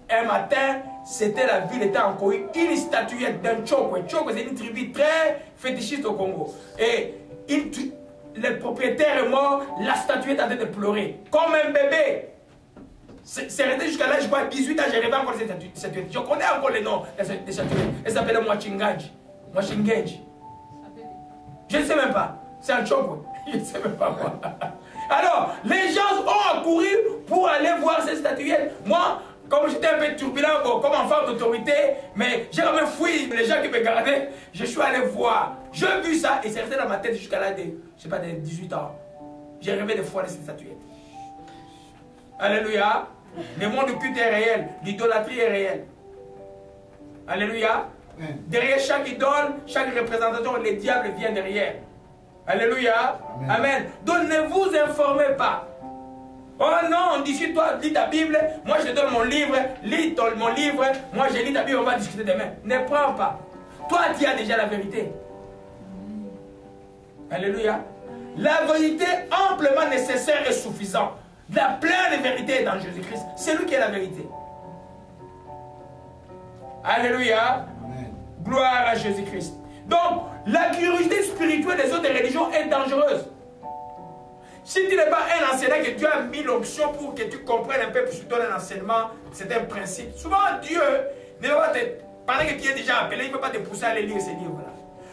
un matin, c'était la ville était encore une statuette d'un Tchokwe. Tchokwe, c'est une tribu très fétichiste au Congo. Et le propriétaire est mort, la statuette est en train de pleurer, comme un bébé. C'est resté jusqu'à là, je crois, 18 ans, j'ai rêvé encore cette statuette. Je connais encore les noms des statuettes. Elle s'appelle Mwachingaji. Mwachingaji. Je ne sais même pas. C'est un Tchokwe. Je ne sais même pas quoi. Alors, les gens ont accouru pour aller voir ces statuettes. Moi, comme j'étais un peu turbulent, comme enfant d'autorité, mais j'ai quand même fui les gens qui me gardaient, je suis allé voir. J'ai vu ça et c'est resté dans ma tête jusqu'à là, je ne sais pas, de 18 ans. J'ai rêvé de voir ces statuettes. Alléluia. Le monde du culte est réel, l'idolâtrie est réelle. Alléluia. Derrière chaque idole, chaque représentation, les diables viennent derrière. Alléluia. Amen. Amen. Donc ne vous informez pas. Oh non, on dit toi, lis ta Bible, moi je te donne mon livre, lis mon livre, moi je lis ta Bible, on va discuter demain. Ne prends pas. Toi, tu as déjà la vérité. Alléluia. La vérité amplement nécessaire et suffisante. La pleine vérité est dans Jésus-Christ. C'est lui qui est la vérité. Alléluia. Amen. Gloire à Jésus-Christ. Donc, la curiosité spirituelle des autres religions est dangereuse. Si tu n'es pas un enseignant que Dieu a mis l'onction pour que tu comprennes un peu, pour que tu donnes un enseignement, c'est un principe. Souvent, Dieu ne va pas te... Pendant que tu es déjà appelé, il ne va pas te pousser à aller lire ces livres-là.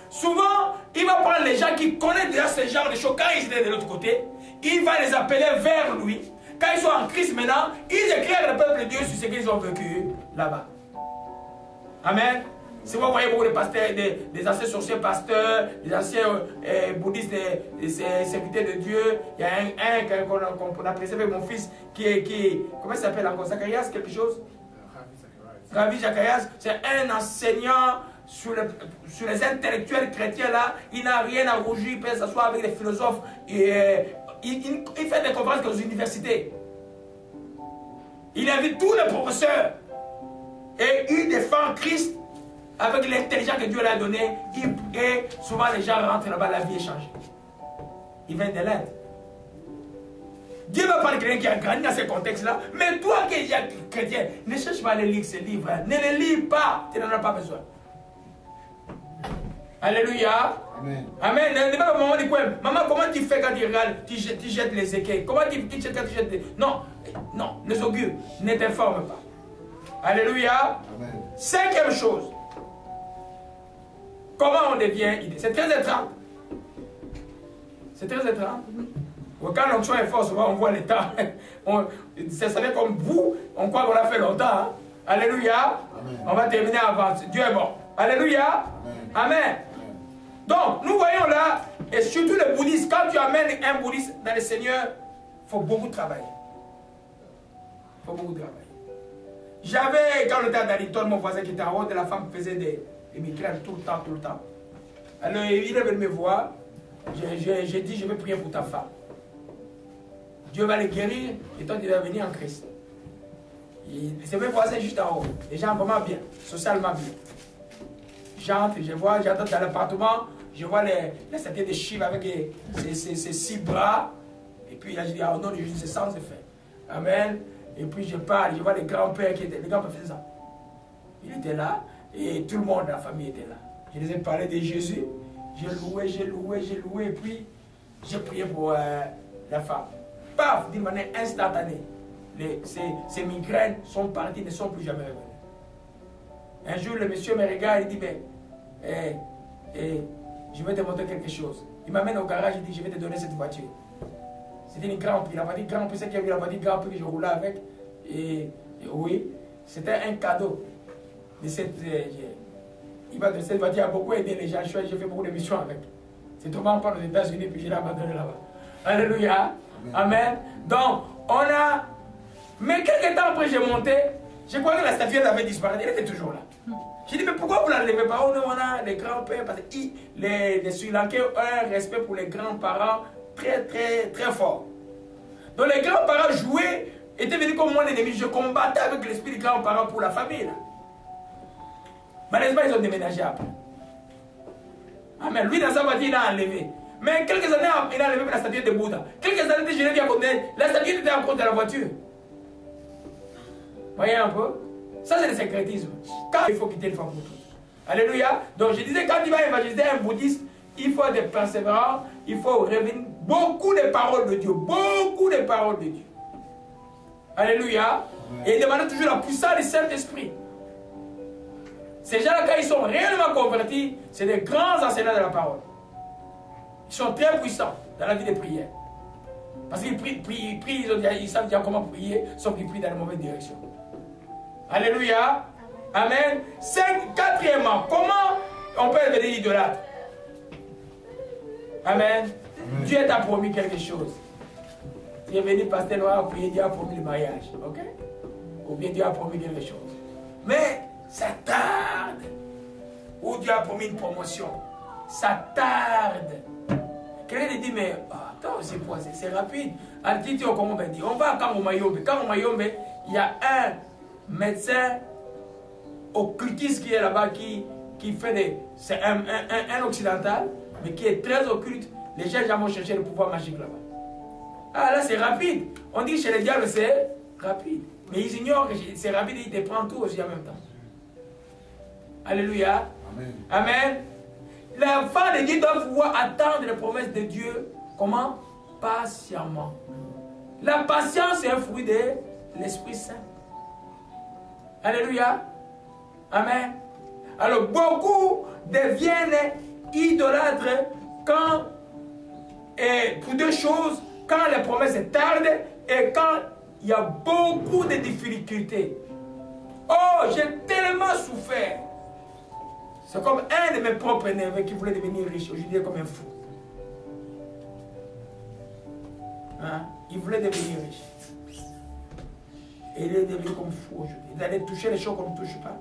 Souvent, il va prendre les gens qui connaissent déjà ce genre de choses. Quand ils étaient de l'autre côté, il va les appeler vers lui. Quand ils sont en Christ maintenant, ils éclairent le peuple de Dieu sur ce qu'ils ont vécu là-bas. Amen. Si vous voyez beaucoup de pasteurs, des anciens sorciers pasteurs, des anciens bouddhistes, des serviteurs de Dieu, il y a un qu'on a préservé, mon fils, qui comment il s'appelle encore? Zacharias, quelque chose? Ravi Zacharias, c'est un enseignant sur les intellectuels chrétiens là, il n'a rien à rougir, il peut s'asseoir avec les philosophes, il fait des conférences aux universités. Il invite tous les professeurs et il défend Christ avec l'intelligence que Dieu lui a donnée. Et souvent les gens rentrent là-bas, la vie est changée. Il vient de l'Inde. Dieu ne va pas quelqu'un qui a grandi dans ce contexte-là, mais toi qui es chrétien, ne cherche pas à lire ces livres, ne les lis pas, tu n'en as pas besoin. Alléluia. Amen. Amen. Maman dit quoi? Maman, comment tu fais quand tu regardes, tu jettes les écailles? Comment tu jettes quand tu jettes les... Non, non, les augures, ne t'informe pas. Alléluia. Amen. Cinquième chose. Comment on devient idée? C'est très étrange. C'est très étrange. Quand l'onction est forte, souvent on voit les temps. Ça savait comme vous, on croit qu'on a fait longtemps. Hein? Alléluia. Amen. On va terminer avant. Dieu est bon. Alléluia. Amen. Amen. Donc, nous voyons là, et surtout les bouddhistes, quand tu amènes un bouddhiste dans le Seigneur, il faut beaucoup travailler. Il faut beaucoup travailler. J'avais, quand on était à Daliton, mon voisin qui était en haut de la femme faisait des migraines tout le temps, tout le temps. Alors, il est venu me voir. J'ai dit, je vais prier pour ta femme. Dieu va le guérir et toi, tu vas venir en Christ. C'est mes voisins juste en haut. Les gens vraiment bien, socialement bien. J'entre, j'entends dans l'appartement, je vois les statuettes de Shiva avec ses 6 bras. Et puis là, je dis, au nom de Jésus, c'est ça, c'est fait. Amen. Et puis je parle, je vois les grands-pères qui étaient, les grands-pères faisaient ça. Il était là, et tout le monde de la famille était là. Je les ai parlé de Jésus, j'ai loué, et puis j'ai prié pour la femme. Paf, d'une manière instantanée, ces migraines sont parties, ne sont plus jamais revenues. Un jour, le monsieur me regarde, il dit, je vais te montrer quelque chose. Il m'amène au garage, il dit, je vais te donner cette voiture. C'était une Grand Prix, la voiture Grand Prix, c'est qu'il y avait la voiture Grand Prix que je roulais avec. Et oui, c'était un cadeau. De cette, cette voiture a beaucoup aidé les gens, j'ai fait beaucoup de missions avec. C'est tombé en part aux États-Unis, puis je l'ai abandonné là-bas. Alléluia. Amen. Donc, on a... Mais quelques temps après, j'ai monté, je crois que la statuette avait disparu, elle était toujours là. Je dis, mais pourquoi vous ne l'enlevez pas? On a les grands-pères, parce que les Sri Lankais ont un respect pour les grands-parents très, très, très fort. Donc les grands-parents jouaient, étaient venus comme mon ennemi. Je combattais avec l'esprit des grands-parents pour la famille. Là. Malheureusement, ils ont déménagé après. Amen. Lui, dans sa voiture, il a enlevé. Mais quelques années, il a enlevé la statue de Bouddha. Quelques années, je l'ai dit à côté, la statue était à côté de la voiture. Voyez un peu? Ça, c'est le sécrétisme. Quand il faut quitter le fois pour toutes. Alléluia. Donc, je disais, quand il va évangéliser un bouddhiste, il faut être persévérant, il faut revenir beaucoup de paroles de Dieu. Beaucoup de paroles de Dieu. Alléluia. Et il demande toujours la puissance du Saint-Esprit. Ces gens-là, quand ils sont réellement convertis, c'est des grands enseignants de la parole. Ils sont très puissants dans la vie de prière. Parce qu'ils prient, ils savent déjà comment prier, sauf qu'ils prient dans la mauvaise direction. Alléluia. Amen. Quatrièmement, comment on peut devenir idolâtre? Amen. Dieu t'a promis quelque chose. Tu es venu, pasteur Noir, prier, Dieu a promis le mariage. Ok? Ou bien Dieu a promis quelque chose. Mais ça tarde. Ou Dieu a promis une promotion. Ça tarde. Quelqu'un dit, mais attends, c'est rapide. Alors, comment on dit? On va à Kangomayombe. Kangomayombe, il y a un médecin occultiste qui est là-bas, qui fait des... C'est un occidental, mais qui est très occulte. Les gens vont chercher le pouvoir magique là-bas. Ah là, c'est rapide. On dit que chez les diables, c'est rapide. Mais ils ignorent que c'est rapide et ils te prennent tout aussi en même temps. Alléluia. Amen. Amen. L'enfant de Dieu doit pouvoir attendre les promesses de Dieu. Comment? Patiemment. La patience est un fruit de l'Esprit Saint. Alléluia. Amen. Alors, beaucoup deviennent idolâtres quand, pour deux choses, quand les promesses tardent et quand il y a beaucoup de difficultés. Oh, j'ai tellement souffert. C'est comme un de mes propres neveux qui voulait devenir riche. Aujourd'hui, il est comme un fou. Hein? Il voulait devenir riche. Et il est devenu comme fou aujourd'hui. Il allait toucher les choses qu'on ne touche pas.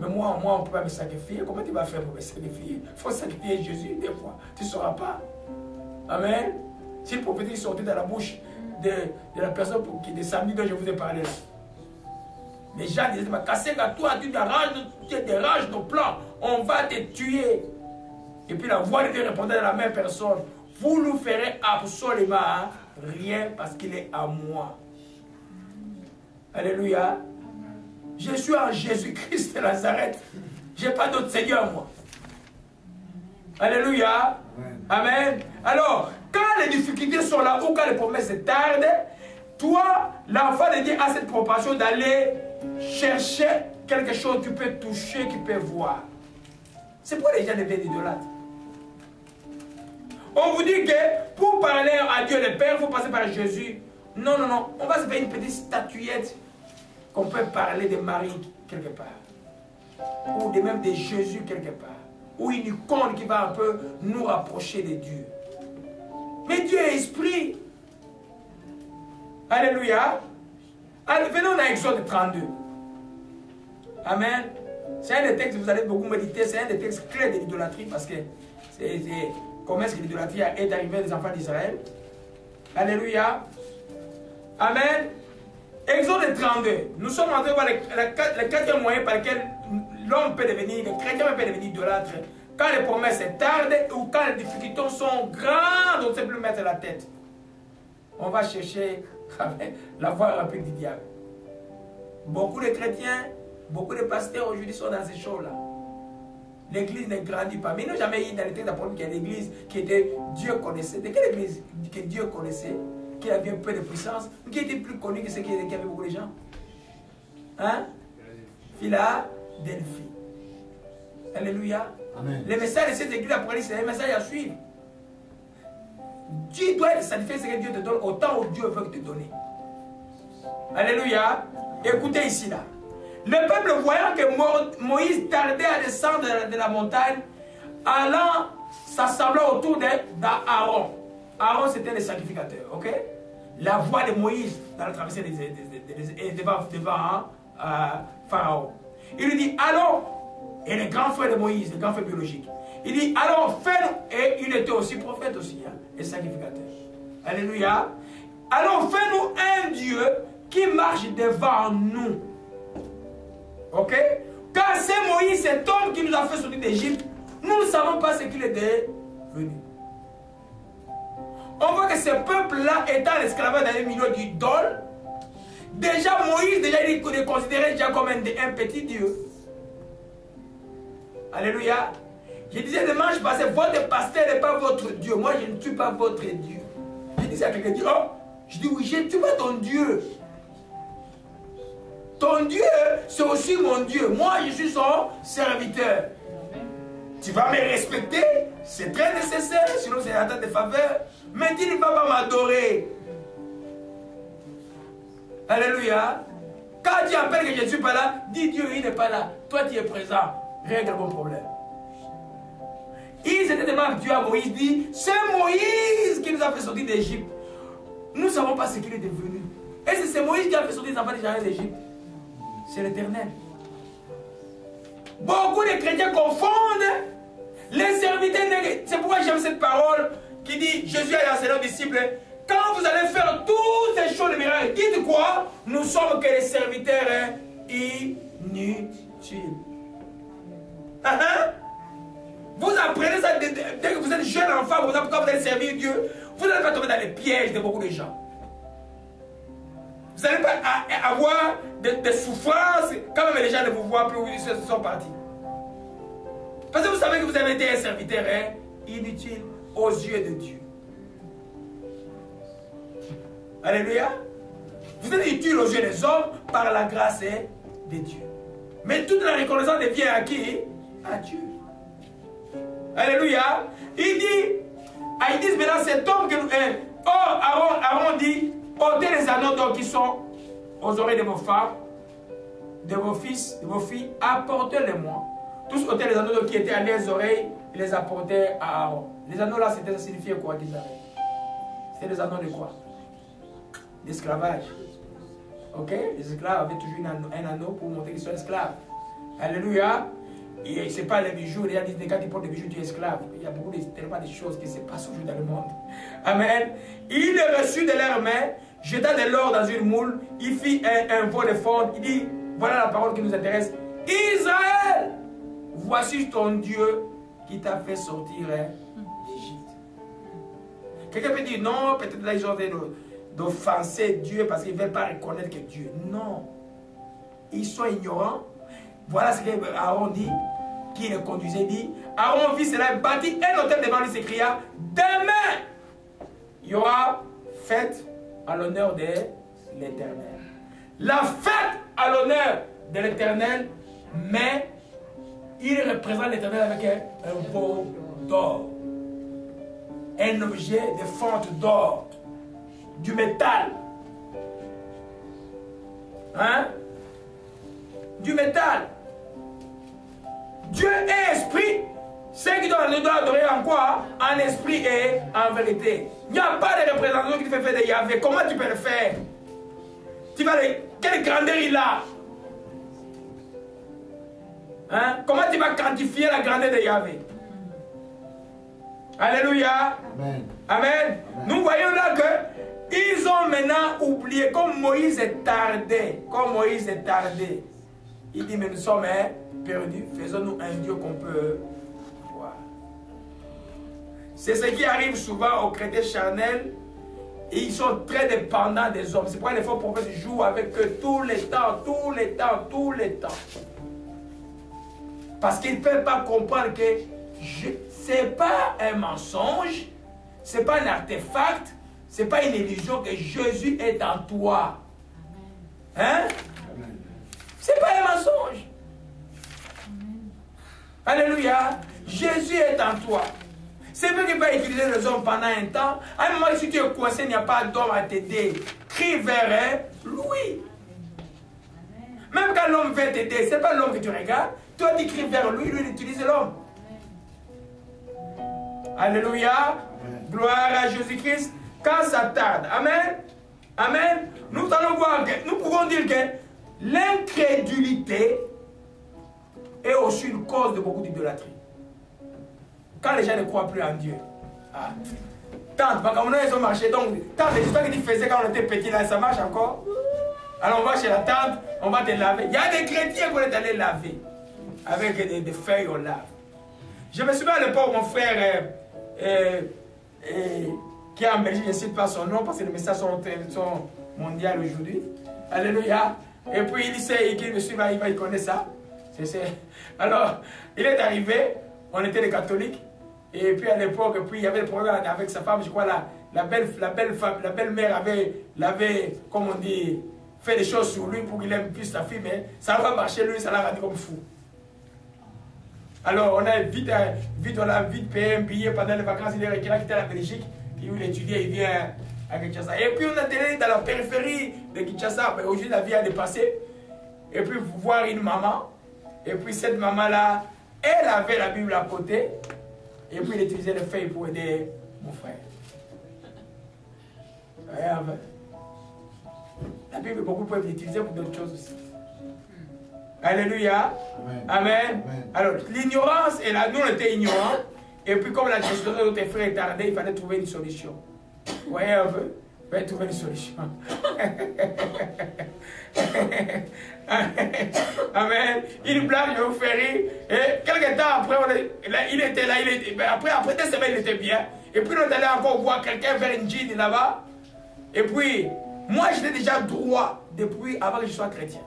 Mais moi, on ne peut pas me sacrifier. Comment tu vas faire pour me sacrifier? Il faut sacrifier Jésus des fois. Tu ne sauras pas. Amen. Si le prophète sortait dans la bouche de la personne qui est de samedi dont je vous ai parlé là. Les gens disaient, cassez à toi, tu déranges nos plans, on va te tuer. Et puis la voix de Dieu répondait à la même personne, vous nous ferez absolument rien parce qu'il est à moi. Alléluia. Je suis en Jésus-Christ de Nazareth. Je n'ai pas d'autre Seigneur, moi. Alléluia. Amen. Alors, quand les difficultés sont là ou quand les promesses tardent, toi, l'enfant de Dieu a cette propension d'aller chercher quelque chose que tu peux toucher, que tu peux voir. C'est pourquoi les gens deviennent idolâtres. On vous dit que pour parler à Dieu le Père, il faut passer par Jésus. Non, non, non. On va se faire une petite statuette qu'on peut parler de Marie quelque part. Ou de même de Jésus quelque part. Ou une icône qui va un peu nous rapprocher de Dieu. Mais Dieu est esprit. Alléluia. Alors, venons à Exode 32. Amen. C'est un des textes que vous allez beaucoup méditer. C'est un des textes clés de l'idolâtrie parce que c'est comment est-ce que l'idolâtrie est arrivée des enfants d'Israël. Alléluia. Amen. Exode 32. Nous sommes en train de voir le quatrième moyen par lequel l'homme peut devenir, le chrétien peut devenir idolâtre. Quand les promesses tardent ou quand les difficultés sont grandes, on ne sait plus mettre la tête. On va chercher la voie rapide du diable. Beaucoup de chrétiens, beaucoup de pasteurs aujourd'hui sont dans ces choses-là. L'église ne grandit pas. Mais il n'a jamais eu dans les textes d'Apollon qu'il y a une église qui était Dieu connaissait. De quelle église que Dieu connaissait, qui avait un peu de puissance, qui était plus connu que ceux qui avaient beaucoup de gens? Hein? Philadelphie. Alléluia. Amen. Le message de cette église d'Apocalypse, c'est un message à suivre. Tu dois être satisfait de ce que Dieu te donne autant où Dieu veut te donner. Alléluia. Écoutez ici là. Le peuple voyant que Moïse tardait à descendre de la montagne, allant s'assemblant autour d'Aaron. Aaron c'était le sacrificateur, ok? La voix de Moïse dans la traversée devant Pharaon. Il lui dit, allons, et le grand frère de Moïse, le grand frère biologique. Il dit, alors fais-nous, et il était aussi prophète aussi, hein, et sacrificateur. Alléluia. Alors fais-nous un Dieu qui marche devant nous. Ok? Car c'est Moïse, cet homme qui nous a fait sortir d'Égypte, nous ne savons pas ce qu'il est devenu. On voit que ce peuple-là étant l'esclavage dans les milieux d'idoles, déjà Moïse, il est considéré déjà comme un petit Dieu. Alléluia. Je disais dimanche passé, votre pasteur n'est pas votre Dieu. Moi, je ne suis pas votre Dieu. Je disais à quelqu'un, oh, je dis oui, je ne suis pas ton Dieu. Ton Dieu, c'est aussi mon Dieu. Moi, je suis son serviteur. Tu vas me respecter, c'est très nécessaire, sinon c'est l'attente de faveur. Mais tu ne vas pas m'adorer. Alléluia. Quand tu appelles que je ne suis pas là, dis Dieu, il n'est pas là. Toi, tu es présent. Règle mon problème. Ils étaient tellement habitués à Moïse, dit, c'est Moïse qui nous a fait sortir d'Égypte. Nous ne savons pas ce qu'il est devenu. Et c'est Moïse qui a fait sortir les enfants d'Israël d'Égypte. C'est l'Éternel. Beaucoup de chrétiens confondent les serviteurs. C'est pourquoi j'aime cette parole qui dit, Jésus a enseigné aux disciples, quand vous allez faire toutes ces choses de miracles, dites quoi? Nous sommes que les serviteurs inutiles. Vous apprenez ça dès que vous êtes jeune enfant, vous savez pourquoi vous allez servir Dieu. Vous n'allez pas tomber dans les pièges de beaucoup de gens. Vous n'allez pas avoir des souffrances quand même les gens ne vous voient plus, ils sont partis. Parce que vous savez que vous avez été un serviteur inutile aux yeux de Dieu. Alléluia. Vous êtes utile aux yeux des hommes par la grâce de Dieu. Mais toute la reconnaissance devient à qui? À Dieu. Alléluia. Ils disent maintenant cet homme que nous... Aaron dit, ôtez les anneaux d'or qui sont aux oreilles de vos femmes, de vos fils, de vos filles, apportez-les-moi. Tous ôtez les anneaux d'or qui étaient à leurs oreilles et les apportez à Aaron. Les anneaux là, ça signifiait quoi qu'ils avaient? C'était les anneaux de quoi? D'esclavage. Ok? Les esclaves avaient toujours un anneau pour montrer qu'ils sont esclaves. Alléluia. Et ce n'est pas les bijoux. Il y a des quand tu portes des bijoux, tu es esclave. Il y a beaucoup tellement de choses qui se passent aujourd'hui dans le monde. Amen. Il les reçut de leurs mains, jeta de l'or dans une moule, il fit un veau de fonte. Il dit, voilà la parole qui nous intéresse. Israël, voici ton Dieu qui t'a fait sortir d'Égypte. Quelqu'un peut dire, non, peut-être là ils ont d'offenser Dieu parce qu'ils ne veulent pas reconnaître que Dieu. Non. Ils sont ignorants. Voilà ce qu'Aaron dit, qui le conduisait, dit. Aaron vit cela, bâtit un hôtel devant lui, s'écria, demain, il y aura fête à l'honneur de l'Éternel. La fête à l'honneur de l'Éternel, mais il représente l'Éternel avec un veau d'or. Un objet de fonte d'or. Du métal. Hein? Du métal. Dieu est esprit. Ceux qui doivent adorer en quoi? En esprit et en vérité. Il n'y a pas de représentation qui te fait faire de Yahvé. Comment tu peux le faire? Quelle grandeur il a? Hein? Comment tu vas quantifier la grandeur de Yahvé? Alléluia. Amen. Amen. Amen. Nous voyons là que ils ont maintenant oublié, comme Moïse est tardé. Comme Moïse est tardé. Il dit, mais nous sommes perdus. Faisons-nous un Dieu qu'on peut voir. C'est ce qui arrive souvent aux chrétiens charnels. Ils sont très dépendants des hommes. C'est pourquoi les faux prophètes jouent avec eux tous les temps, tous les temps, tous les temps. Parce qu'ils ne peuvent pas comprendre que ce n'est pas un mensonge, ce n'est pas un artefact, ce n'est pas une illusion que Jésus est en toi. Hein? Ce n'est pas un mensonge. Alléluia. Jésus est en toi. C'est vrai qu'il va utiliser les hommes pendant un temps. À un moment, si tu es coincé, il n'y a pas d'homme à t'aider. Crie vers lui. Même quand l'homme veut t'aider, ce n'est pas l'homme que tu regardes. Toi, tu cries vers lui, lui, il utilise l'homme. Alléluia. Gloire à Jésus-Christ. Quand ça tarde. Amen. Amen. Nous allons voir que, nous pouvons dire que l'incrédulité est aussi une cause de beaucoup d'idolâtrie. Quand les gens ne croient plus en Dieu. Ah. Tante, ils ont marché. Donc, tante, les histoires qu'ils faisaient quand on était petit, là, ça marche encore. Alors, on va chez la tante, on va te laver. Il y a des chrétiens qu'on est allé laver. Avec des feuilles, on lave. Je me souviens à l'époque, mon frère, qui est en Belgique, je ne cite pas son nom parce que les messages sont mondiaux aujourd'hui. Alléluia. Et puis il sait qu'il me suit, il connaît ça. Alors, il est arrivé, on était des catholiques. Et puis à l'époque, il y avait le problème avec sa femme, je crois, la belle-mère avait, comme on dit, fait des choses sur lui pour qu'il aime plus sa fille, mais ça va marcher, lui, ça l'a rendu comme fou. Alors on a vite payé un billet pendant les vacances, il est quitté la Belgique, puis il étudiait, il vient à Kinshasa. Et puis on a été dans la périphérie de Kinshasa, aujourd'hui la vie a dépassé. Et puis voir une maman, et puis cette maman-là, elle avait la Bible à côté, et puis il utilisait les feuilles pour aider mon frère. La Bible, beaucoup peuvent l'utiliser pour d'autres choses aussi. Alléluia. Amen. Amen. Amen. Alors, l'ignorance est là. Nous, on était ignorants. Et puis, comme la gestion de notre frère est tardée, il fallait trouver une solution. Vous voyez un peu? Il fallait trouver une solution. Amen. Une blague, je vous fais rire. Et quelques temps après, il était là. Après des semaines, il était bien. Et puis, on est allé encore voir quelqu'un faire une jean là-bas. Et puis, moi, j'étais déjà droit depuis avant que je sois chrétien.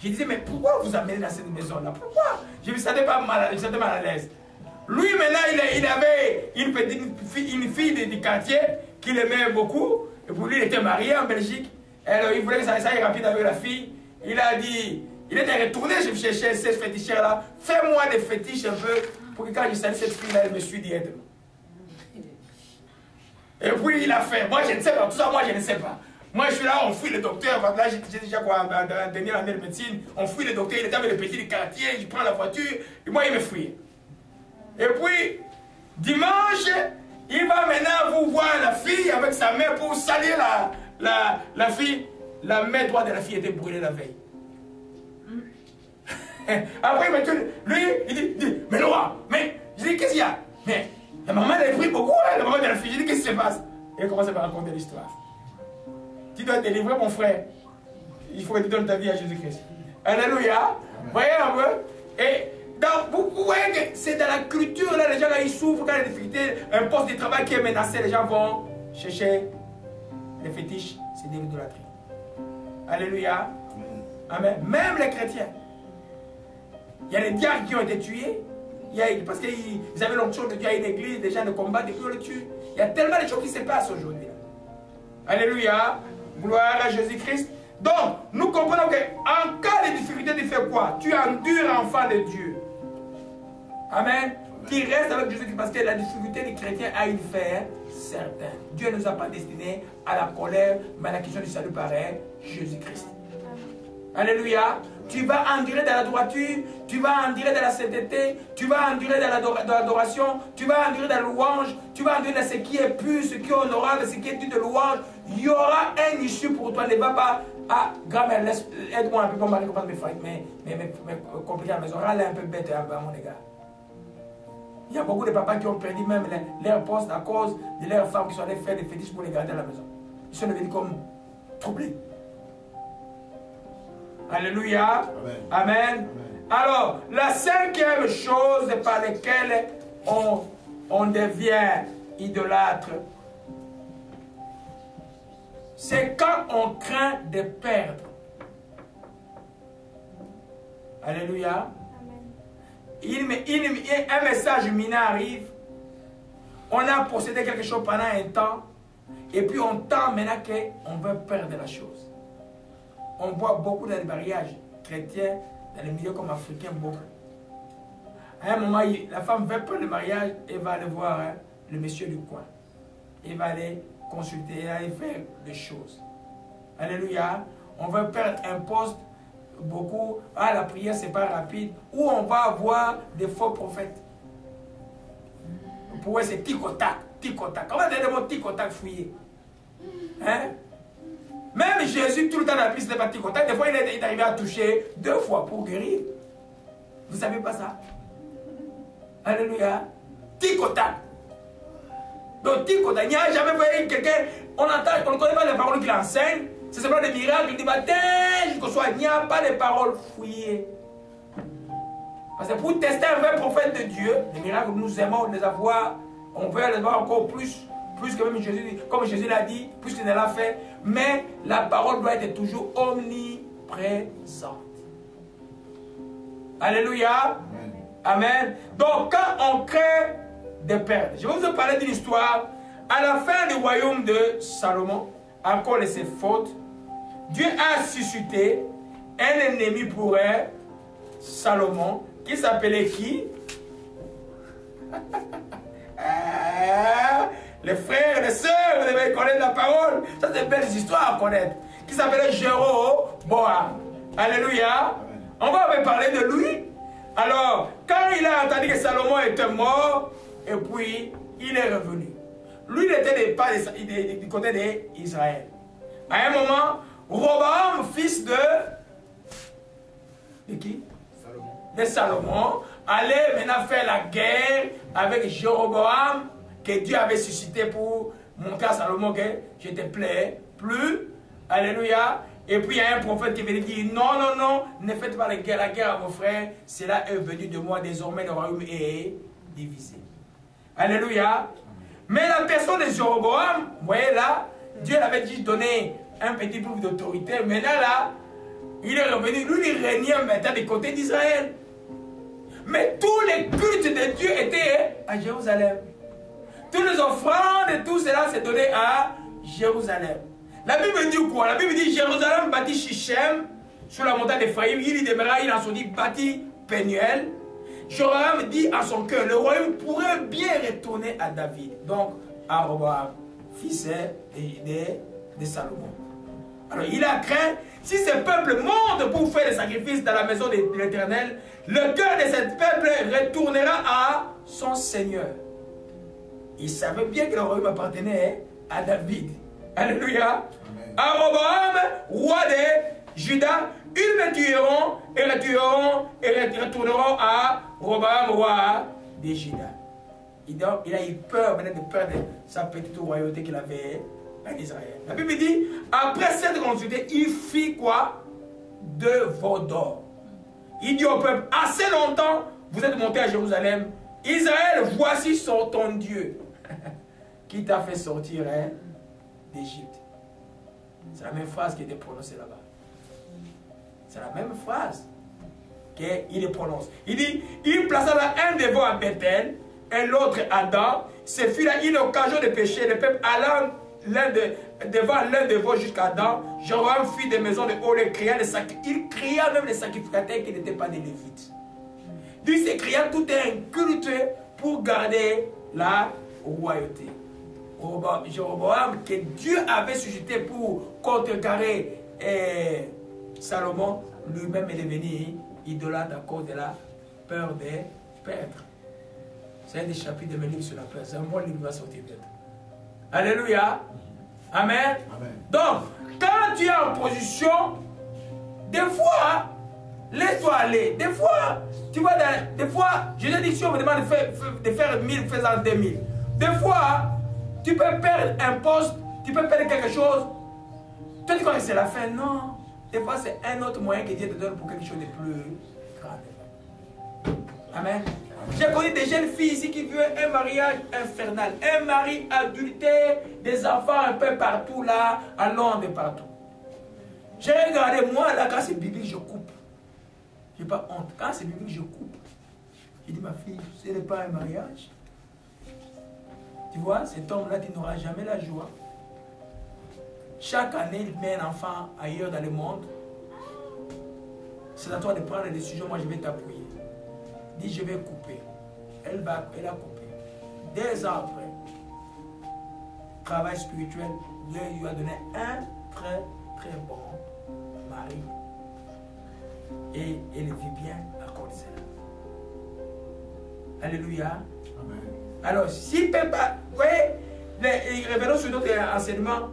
Je disais, mais pourquoi vous amenez dans cette maison-là? Pourquoi? Je ne me sentais pas mal, à l'aise. Lui, maintenant, il avait une fille du quartier qu'il aimait beaucoup. Et pour lui, il était marié en Belgique. Alors, il voulait que ça aille rapide avec la fille. Il a dit, il était retourné chez ces féticheurs-là. Fais-moi des fétiches un peu pour que quand je salue cette fille-là, elle me suit directement. Et puis, il a fait. Moi, je ne sais pas. Tout ça, moi, je ne sais pas. Moi, je suis là, on fouille le docteur. Là, j'ai déjà quoi, en dernière année de médecine. On fouille le docteur. Il était avec le petit du quartier. Je prends la voiture. Et moi, il me fouille. Et puis, dimanche, il va maintenant vous voir la fille avec sa main pour salir la fille. La main droite de la fille était brûlée la veille. Après, lui, il dit, mais Noah, mais, je dis, qu'est-ce qu'il y a? Mais, la maman, elle a pris beaucoup, hein, la maman de la fille. Je dis, qu'est-ce qui se passe? Et il commence à me raconter l'histoire. Tu dois te délivrer, mon frère. Il faut que tu donnes ta vie à Jésus-Christ. Alléluia. Voyez un peu. Et donc, vous voyez que c'est dans la culture, là, les gens, là, ils souffrent quand il y a des difficultés. Un poste de travail qui est menacé, les gens vont chercher les fétiches. C'est de l'idolâtrie. Alléluia. Amen. Même les chrétiens. Il y a les diacres qui ont été tués. Parce qu'ils avaient l'onction de Dieu à une église, des gens de combat, et puis on les tue. Il y a tellement de choses qui se passent aujourd'hui. Alléluia. Gloire à Jésus-Christ. Donc, nous comprenons qu'en cas de difficulté, tu fais quoi? Tu endures, enfant de Dieu. Amen. Tu restes avec Jésus-Christ parce que la difficulté des chrétiens a une fin certaine. Dieu ne nous a pas destinés à la colère, mais à la question du salut par Jésus-Christ. Alléluia. Tu vas endurer dans la droiture, tu vas endurer dans la sainteté, tu vas endurer dans l'adoration, tu vas endurer dans la louange, tu vas endurer dans ce qui est pur, ce qui est honorable, ce qui est digne de louange. Il y aura un issue pour toi. Ne va pas à grand-mère, aide-moi un peu pour ma récompense mes frères, mais compliqué à la maison. Râle un peu bête à mon égard. Il y a beaucoup de papas qui ont perdu même leur poste à cause de leurs femmes qui sont allées faire des fétiches pour les garder à la maison. Ils sont devenus comme troublés. Alléluia. Amen. Amen. Amen. Alors, la cinquième chose par laquelle on devient idolâtre, c'est quand on craint de perdre. Alléluia. Un message mineur arrive. On a possédé quelque chose pendant un temps. Et puis on tend maintenant qu'on veut perdre la chose. On voit beaucoup dans les mariages chrétiens, dans les milieux comme africains, beaucoup. À un moment, la femme veut prendre le mariage et va aller voir le monsieur du coin. Il va aller consulter, aller faire des choses. Alléluia. On veut perdre un poste, beaucoup. Ah, la prière, c'est pas rapide. Ou on va avoir des faux prophètes. Pour eux, c'est tic-au-tac, tic-au-tac. Comment dire le mot tic-au-tac fouillé? Hein? Même Jésus, tout le temps dans la piste, n'est pas tic-au-tac. Des fois, il est arrivé à toucher 2 fois pour guérir. Vous ne savez pas ça? Alléluia. Tic-au-tac. Donc, tic-au-tac. Il n'y a jamais vu quelqu'un, on ne connaît pas les paroles qu'il enseigne. C'est seulement des miracles, du matin jusqu'au soir. Il n'y a pas de paroles fouillées. Parce que pour tester un vrai prophète de Dieu, les miracles, nous aimons les avoir, on veut les voir encore plus que même Jésus, comme Jésus l'a dit, plus qu'il l'a fait. Mais la parole doit être toujours omniprésente. Alléluia. Amen. Donc, quand on crée des perles, je vais vous parler d'une histoire. À la fin du royaume de Salomon, encore de ses fautes, Dieu a suscité un ennemi pour Salomon, qui s'appelait qui? Les frères et les sœurs, vous devez connaître la parole. Ça, c'est une belle histoire à connaître. Qui s'appelait Jéroboam. Alléluia. On va parler de lui. Alors, quand il a entendu que Salomon était mort, et puis il est revenu. Lui, il n'était pas du côté d'Israël. À un moment, Roboam, fils de qui? Salomon. De Salomon, allait maintenant faire la guerre avec Jéroboam, que Dieu avait suscité pour montrer à Salomon que je te plais plus. Alléluia. Et puis il y a un prophète qui venait dire non, non, non, ne faites pas la guerre à vos frères. Cela est venu de moi, désormais le royaume est divisé. Alléluia. Mais la personne de Jéroboam, vous voyez là, Dieu l'avait dit donner un petit peu d'autorité. Maintenant là, il est revenu, lui il régnait maintenant du côté d'Israël. Mais tous les cultes de Dieu étaient à Jérusalem. Tous les offrandes et tout cela s'est donné à Jérusalem. La Bible dit quoi? La Bible dit Jérusalem bâtit Shichem sur la montagne d'Ephraïm. Il y demeura, il en son dit bâtit Pénuel. Jéroboam dit à son cœur, le royaume pourrait bien retourner à David. Donc à Roboam, fils de Salomon. Alors il a craint, si ce peuple monte pour faire des sacrifices dans la maison de l'Éternel, le cœur de ce peuple retournera à son Seigneur. Il savait bien que le royaume appartenait à David. Alléluia. Amen. À Roboam, roi de Juda, ils me tueront et retourneront à Roboam, roi de Juda. Il a eu peur maintenant de perdre sa petite royauté qu'il avait en Israël. La Bible dit, après cette consulté, il fit quoi? 2 veaux d'or. Il dit au peuple, assez longtemps, vous êtes monté à Jérusalem. Israël, voici ton Dieu. Qui t'a fait sortir d'Égypte. C'est la même phrase qui était prononcée là-bas. C'est la même phrase qu'il prononce. Il dit, il plaça là un des veaux à Bethel et l'autre à Dan. Ce fut là une occasion de péché. Le peuple allant devant l'un des veaux jusqu'à Dan. Jéroboam fit des maisons de haut, il cria même les sacrificateurs qui n'étaient pas des Lévites. Lui s'écria tout un culte pour garder la royauté. Jéroboam, que Dieu avait suscité pour contrecarrer Salomon, lui-même est devenu idolâtre à cause de la peur de perdre. C'est un des chapitres de mes livres sur la peur. C'est un bon livre qui va sortir bientôt. Alléluia. Amen. Amen. Donc, quand tu es en position, des fois, laisse-toi aller. Des fois, tu vois, des fois, Jésus dit si on me demande de faire 1000, fais-en 2000. Des fois, tu peux perdre un poste, tu peux perdre quelque chose. Toi, tu crois que c'est la fin? Non. Des fois, c'est un autre moyen que Dieu te donne pour quelque chose de plus grand. Amen. J'ai connu des jeunes filles ici qui veulent un mariage infernal. Un mari adultère, des enfants un peu partout là, à Londres et partout. J'ai regardé, moi là, quand c'est biblique, je coupe. Je n'ai pas honte. Quand c'est biblique, je coupe. J'ai dit, ma fille, ce n'est pas un mariage. Tu vois, cet homme-là, tu n'auras jamais la joie. Chaque année, il met un enfant ailleurs dans le monde. C'est à toi de prendre la décision, moi je vais t'appuyer. Dis, je vais couper. Elle a coupé. 2 ans après, travail spirituel, Dieu lui a donné un très très bon mari. Et elle vit bien à cause de cela. Alléluia. Amen. Alors, si peut pas, vous voyez, revenons sur notre enseignement.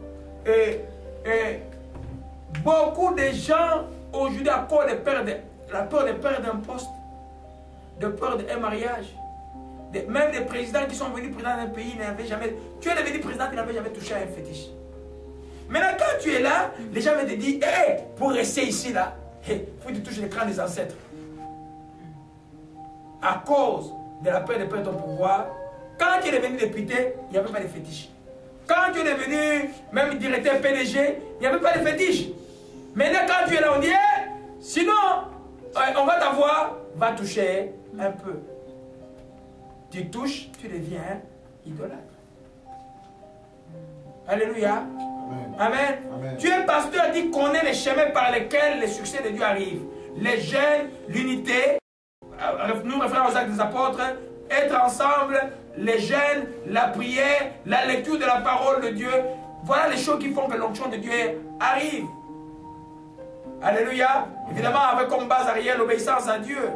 Beaucoup de gens aujourd'hui, à cause de la peur de perdre un poste, de peur d'un mariage. Même des présidents qui sont venus présidents d'un pays n'avaient jamais... Tu es devenu président, tu n'avais jamais touché à un fétiche. Maintenant, quand tu es là, les gens vont te dire, hey, pour rester ici, là, il faut que tu touches les crânes des ancêtres. À cause de la peur de perdre ton pouvoir, quand tu es devenu député, il n'y avait pas de fétiche. Quand tu es devenu même directeur PDG, il n'y avait pas de fétiche. Maintenant, quand tu es là, on dit, hey, sinon, on va t'avoir, va toucher un peu. Tu touches, tu deviens idolâtre. Alléluia. Amen. Amen. Tu es pasteur qui connaît les chemins par lesquels le succès de Dieu arrive. Les jeûnes, l'unité, nous référons aux actes des apôtres, être ensemble, les jeûnes, la prière, la lecture de la parole de Dieu. Voilà les choses qui font que l'onction de Dieu arrive. Alléluia. Évidemment, avec comme base arrière l'obéissance à Dieu.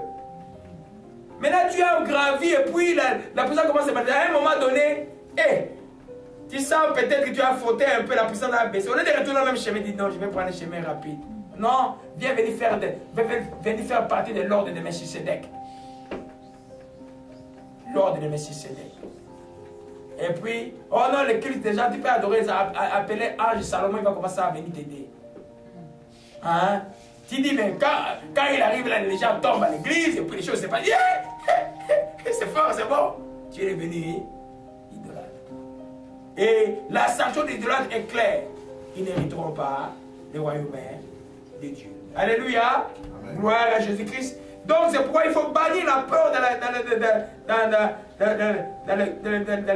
Maintenant, tu as gravi et puis la puissance commence à battre. À un moment donné, tu sens peut-être que tu as fauté un peu, la puissance a baissé. Au lieu de retourner dans le même chemin, dis non, je vais prendre un chemin rapide. Non, viens venir faire partie de l'ordre de Melchisedec. L'ordre de Melchisedec. Et puis, oh non, le culte des gens, tu peux adorer, appeler Ange Salomon, il va commencer à venir t'aider. Hein? Tu dis, mais quand il arrive là, les gens tombent à l'église, et puis les choses se passent. C'est fort, c'est bon. Tu es devenu idolâtre. Et la sanction des idolâtres est claire. Ils n'hériteront pas le royaume de Dieu. Alléluia. Amen. Gloire à Jésus-Christ. Donc c'est pourquoi il faut bannir la peur dans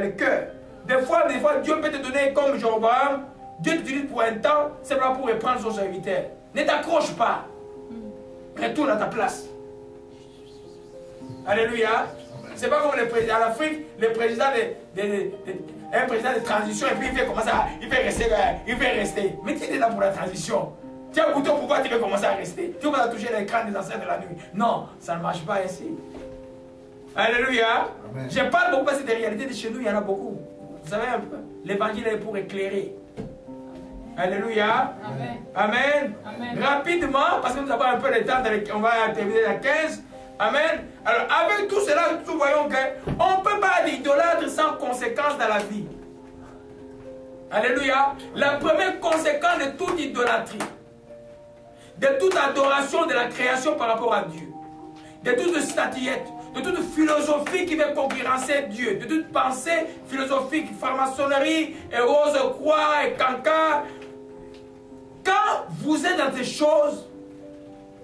le cœur. Des fois, Dieu peut te donner comme Jéroboam. Dieu t'utilise pour un temps, c'est pas pour reprendre son serviteur. Ne t'accroche pas. Retourne à ta place. Alléluia. C'est pas comme en Afrique, le président un président de transition et puis il fait commencer à, il fait rester. Mais tu es là pour la transition. Tu as goûté pourquoi tu veux commencer à rester. Tu vas toucher l'écran des ancêtres de la nuit. Non, ça ne marche pas ainsi. Alléluia. Amen. Je parle beaucoup parce que des réalités de chez nous, il y en a beaucoup. Vous savez un peu, l'évangile est pour éclairer. Alléluia. Amen. Amen. Amen. Rapidement, parce que nous avons un peu de temps, on va terminer la 15. Amen. Alors, avec tout cela, nous voyons qu'on ne peut pas être idolâtre sans conséquence dans la vie. Alléluia. La première conséquence de toute idolâtrie, de toute adoration de la création par rapport à Dieu, de toute statuette, de toute philosophie qui veut concurrencer Dieu, de toute pensée philosophique, franc-maçonnerie, et rose croix, et cancan. Quand vous êtes dans ces choses,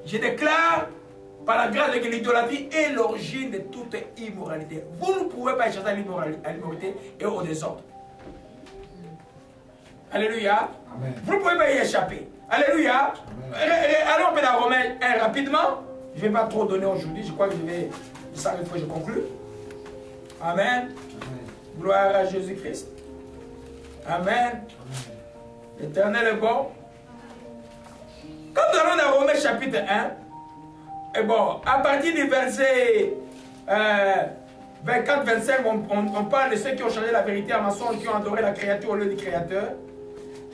je déclare par la grâce de Dieu, l'idolâtrie est l'origine de toute immoralité. Vous ne pouvez pas échapper à l'immoralité et au désordre. Alléluia. Amen. Vous ne pouvez pas y échapper. Alléluia. Allons un peu dans Romains 1 rapidement. Je ne vais pas trop donner aujourd'hui. Je crois que je vais... Ça, une fois je conclue. Amen. Amen. Gloire à Jésus-Christ. Amen. L'Éternel est bon. Quand nous allons dans Romains chapitre 1, et bon, à partir du verset 24-25, on parle de ceux qui ont changé la vérité en mensonge, qui ont adoré la créature au lieu du Créateur.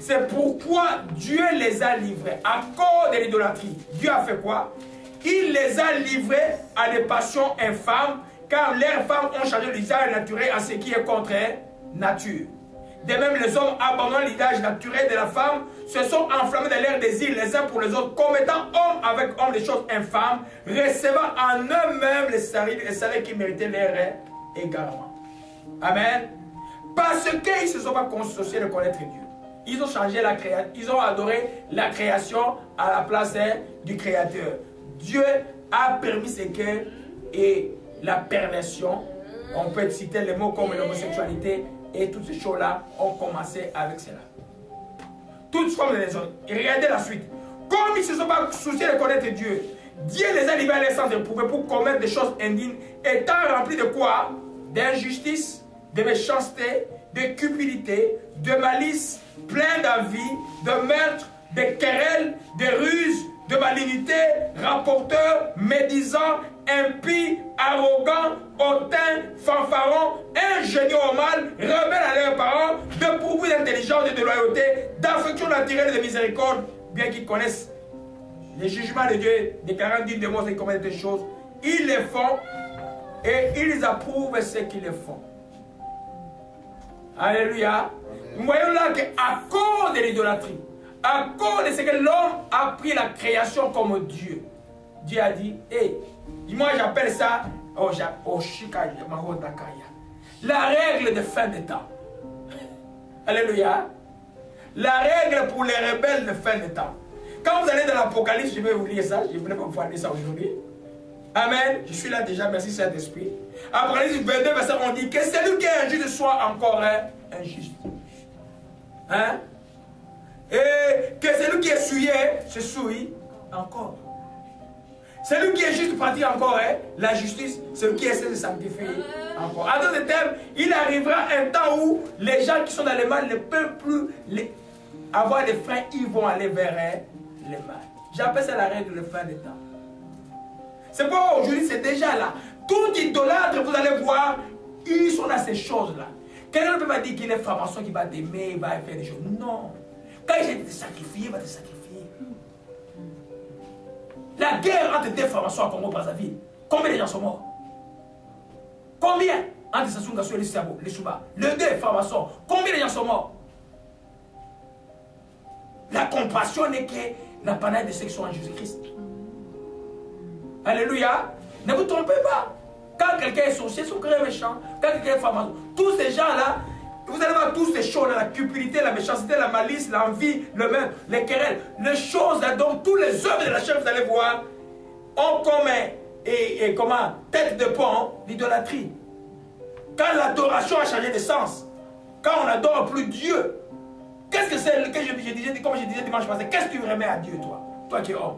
C'est pourquoi Dieu les a livrés à cause de l'idolâtrie. Dieu a fait quoi? Il les a livrés à des passions infâmes, car leurs femmes ont changé l'usage naturel à ce qui est contre nature. De même, les hommes abandonnant l'usage naturel de la femme se sont enflammés de leurs désirs les uns pour les autres, commettant homme avec homme des choses infâmes, recevant en eux-mêmes les salaires qui méritaient leur égarement. Amen. Parce qu'ils ne se sont pas conscients de connaître Dieu. Ils ont changé la création, ils ont adoré la création à la place du Créateur. Dieu a permis ce que et la perversion, on peut citer les mots comme l'homosexualité, et toutes ces choses-là ont commencé avec cela. Toutes formes de raison. Et regardez la suite. Comme ils ne se sont pas souciés de connaître Dieu, Dieu les a livrés à l'essence d'éprouver pour commettre des choses indignes, étant remplis de quoi? D'injustice, de méchanceté, de cupidité, de malice, plein d'envie, de meurtre, de querelles, de ruses, de malignité, rapporteurs, médisants, impies, arrogants, hautains, fanfarons, ingénieux au mal, rebelles à leurs parents, dépourvus d'intelligence et de loyauté, d'affection naturelle et de miséricorde, bien qu'ils connaissent les jugements de Dieu, déclarant dignes de mort et commettent des choses, ils les font et ils approuvent ce qu'ils font. Alléluia. Nous voyons là qu'à cause de l'idolâtrie, à cause de ce que l'homme a pris la création comme Dieu, Dieu a dit, hey, moi j'appelle ça la règle de fin des temps. Alléluia. La règle pour les rebelles de fin des temps. Quand vous allez dans l'Apocalypse, je vais vous lire ça, je ne voulais pas vous lire ça aujourd'hui. Amen. Je suis là déjà, merci Saint-Esprit. Apocalypse 22, verset, on dit que celui qui est injuste soit encore injuste. Hein? Et que celui qui est souillé se souille encore. Celui qui est juste pratique encore la justice, celui qui essaie de sanctifier encore. En d'autres termes, il arrivera un temps où les gens qui sont dans le mal ne peuvent plus avoir des freins, ils vont aller vers le mal. J'appelle ça la règle de fin des temps. C'est pas aujourd'hui, c'est déjà là. Tout idolâtre, vous allez voir, ils sont dans ces choses-là. Quelqu'un ne peut pas dire qu'il est franc-maçon, qu'il va t'aimer, il va faire des choses. Non. Quand il va te sacrifier, il va te sacrifier. La guerre entre deux francs-maçons à Congo-Brazzaville, combien de gens sont morts? Combien? Entre Sassou Nguesso et les Chouba. Les deux francs-maçons, combien de gens sont morts? La compassion n'est que la panade de ceux qui sont en Jésus-Christ. Alléluia. Ne vous trompez pas. Quand quelqu'un est sorcier, son cœur est méchant. Quand quelqu'un est franc-maçon, tous ces gens-là, vous allez voir tous ces choses, la cupidité, la méchanceté, la malice, l'envie, le même, les querelles, les choses, donc tous les œuvres de la chair, vous allez voir, ont comme tête de pont l'idolâtrie. Quand l'adoration a changé de sens, quand on n'adore plus Dieu, qu'est-ce que c'est que je disais, comme je disais dimanche passé, qu'est-ce que tu remets à Dieu, toi? Toi qui es homme.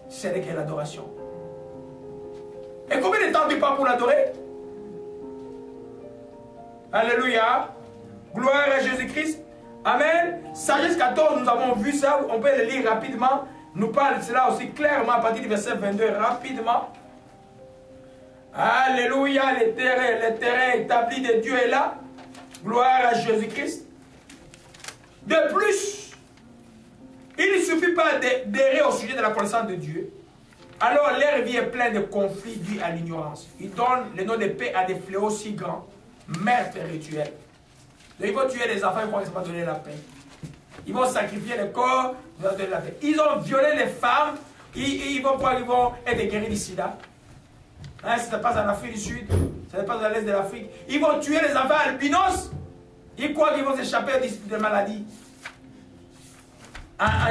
C'est l'adoration. Et combien de temps tu pars pour l'adorer? Alléluia. Gloire à Jésus-Christ. Amen. Sagesse 14, nous avons vu ça. On peut le lire rapidement. Nous parle de cela aussi clairement à partir du verset 22. Rapidement. Alléluia. Le terrain établi de Dieu est là. Gloire à Jésus-Christ. De plus, il ne suffit pas d'errer au sujet de la connaissance de Dieu. Alors leur vie est pleine de conflits dus à l'ignorance. Ils donnent le nom de paix à des fléaux si grands, meurtres rituels. Donc, ils vont tuer les enfants, ils vont pas donner la paix. Ils vont sacrifier le corps, ils vont donner la paix. Ils ont violé les femmes, ils vont croire qu'ils vont être guéris du sida. Hein, ça se passe en Afrique du Sud, ça se passe dans l'Est de l'Afrique. Ils vont tuer les enfants albinos, ils croient qu'ils vont s'échapper des maladies.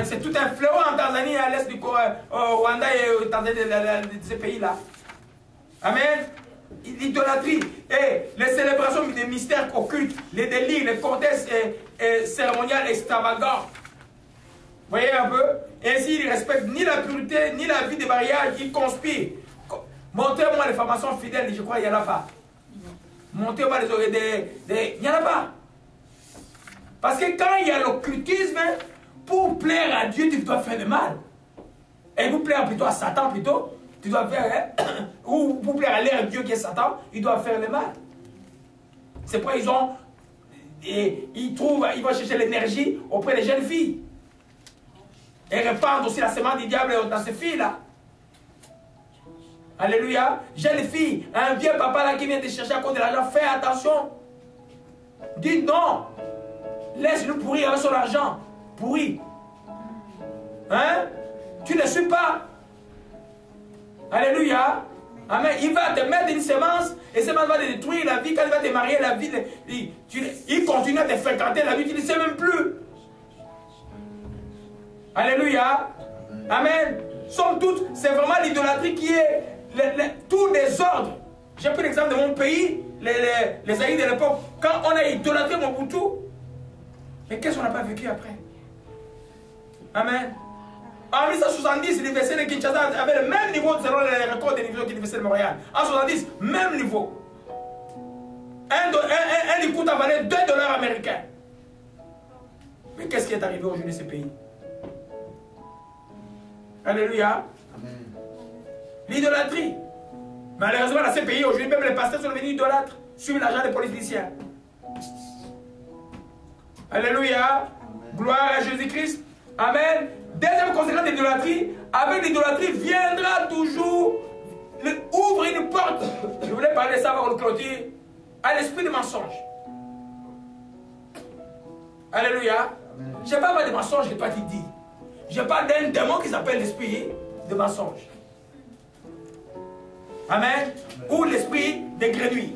C'est tout un fléau en Tanzanie, à l'est du au Rwanda et au Tanzanie, de ces pays-là. Amen. L'idolâtrie et les célébrations des mystères occultes, les délires, les cortèges cérémoniales extravagants. Vous voyez un peu? Ainsi, ils ne respectent ni la pureté, ni la vie des mariages, ils conspirent. Montrez-moi les formations fidèles, je crois qu'il n'y en a pas. Montrez-moi les oreilles il n'y en a pas. Parce que quand il y a l'occultisme, pour plaire à Dieu, tu dois faire le mal. Et pour plaire plutôt à Satan, plutôt, tu dois faire, ou pour plaire à l'air Dieu qui est Satan, il doit faire le mal. C'est pourquoi ils vont chercher l'énergie auprès des jeunes filles. Et répandre aussi la semence du diable dans ces filles-là. Alléluia. Jeune fille, un vieux papa là qui vient te chercher à cause de l'argent, fais attention. Dis non. Laisse-le pourrir avec son argent. Pourri. Hein? Tu ne suis pas. Alléluia. Amen. Il va te mettre une semence et cette semence va te détruire la vie. Quand il va te marier, la vie, il continue à te fréquenter la vie, tu ne sais même plus. Alléluia. Amen. Somme toute, c'est vraiment l'idolâtrie qui est tout désordre. J'ai pris l'exemple de mon pays, les aïeux de l'époque. Quand on a idolâtré Mobutu, mais qu'est-ce qu'on n'a pas vécu après? Amen. En 1970, l'université de Kinshasa avait le même niveau selon les records de l'université de Montréal. En 1970, même niveau. Un écoute a valu $2 américains. Mais qu'est-ce qui est arrivé aujourd'hui dans ce pays? Alléluia. L'idolâtrie. Malheureusement, dans ces pays, aujourd'hui, même les pasteurs sont devenus idolâtres. Suivent l'argent des politiciens. Alléluia. Gloire à Jésus-Christ. Amen. Deuxième conséquence de l'idolâtrie, avec l'idolâtrie viendra toujours ouvre une porte. Je voulais parler de ça avant de clôture. À l'esprit de mensonge. Alléluia. Je ne parle pas de mensonge que toi tu dis. Je parle d'un démon qui s'appelle l'esprit de mensonge. Amen. Ou l'esprit de grenouille.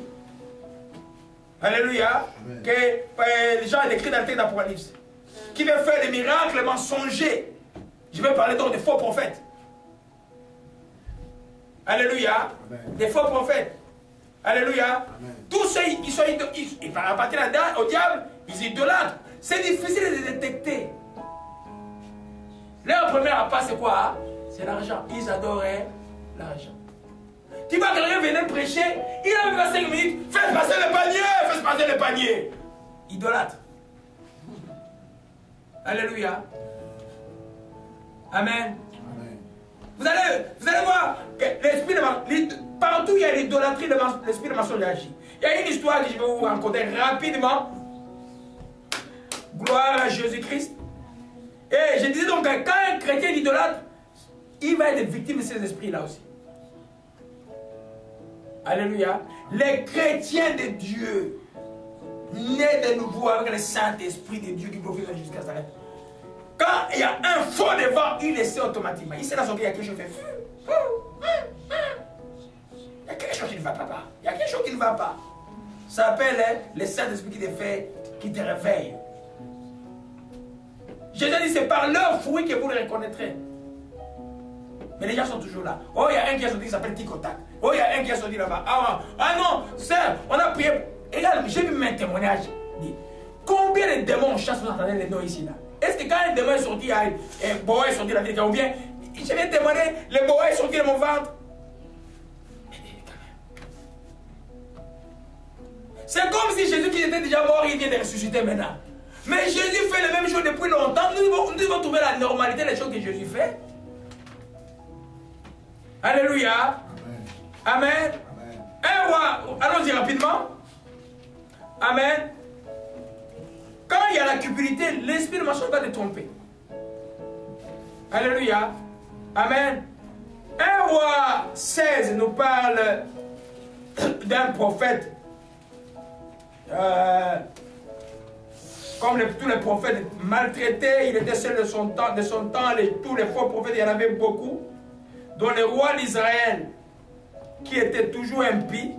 Alléluia. Amen. Que les gens écrivent dans le texte d'Apocalypse. Qui veut faire des miracles mensongers. Je vais parler donc des faux prophètes. Alléluia. Amen. Des faux prophètes. Alléluia. Amen. Tous ceux qui sont ils appartiennent au diable, ils idolâtrent. C'est difficile de détecter. Leur premier appât, c'est quoi? C'est l'argent. Ils adoraient l'argent. Tu vois quelqu'un venir prêcher, il a même pas 5 minutes. Faites passer le panier, faites passer le panier. Idolâtre. Alléluia. Amen. Amen. Vous allez voir que l'esprit de partout il y a l'idolâtrie de l'esprit de mensonge agit. Il y a une histoire que je vais vous raconter rapidement. Gloire à Jésus-Christ. Et je disais donc que quand un chrétien est idolâtre, il va être victime de ces esprits-là aussi. Alléluia. Les chrétiens de Dieu, nés de nouveau avec le Saint-Esprit de Dieu qui profite jusqu'à Nazareth. Quand il y a un faux devant, il le sait automatiquement. Il sait dans son cœur qu'il y a quelque chose qui fait. Il y a quelque chose qui ne va pas. Il y a quelque chose qui ne va pas. Ça s'appelle le Saint-Esprit qui te fait, qui te réveille. Jésus dit, c'est par leurs fruits que vous les reconnaîtrez. Mais les gens sont toujours là. Oh, il y a un qui a sorti qui s'appelle Ticotac. Oh, il y a un qui a sorti là-bas. Ah non, sœur, on a prié. Regarde, j'ai vu mes témoignages. Combien de démons chassent, vous entendez les noms ici là? Est-ce que quand un démon est sorti, un boa est sorti de la vie, ou bien, je viens témoigner, le boa est sorti de mon ventre? C'est comme si Jésus qui était déjà mort, il vient de ressusciter maintenant. Mais Jésus fait les mêmes choses depuis longtemps. Nous devons trouver la normalité des choses que Jésus fait. Alléluia. Amen. Amen. Un roi, allons-y rapidement. Amen. Quand il y a la cupidité, l'esprit de mensonge va te tromper. Alléluia. Amen. 1 roi 16 nous parle d'un prophète. Comme tous les prophètes maltraités, il était seul de son temps, tous les faux prophètes, il y en avait beaucoup, dont le roi d'Israël, qui était toujours impie,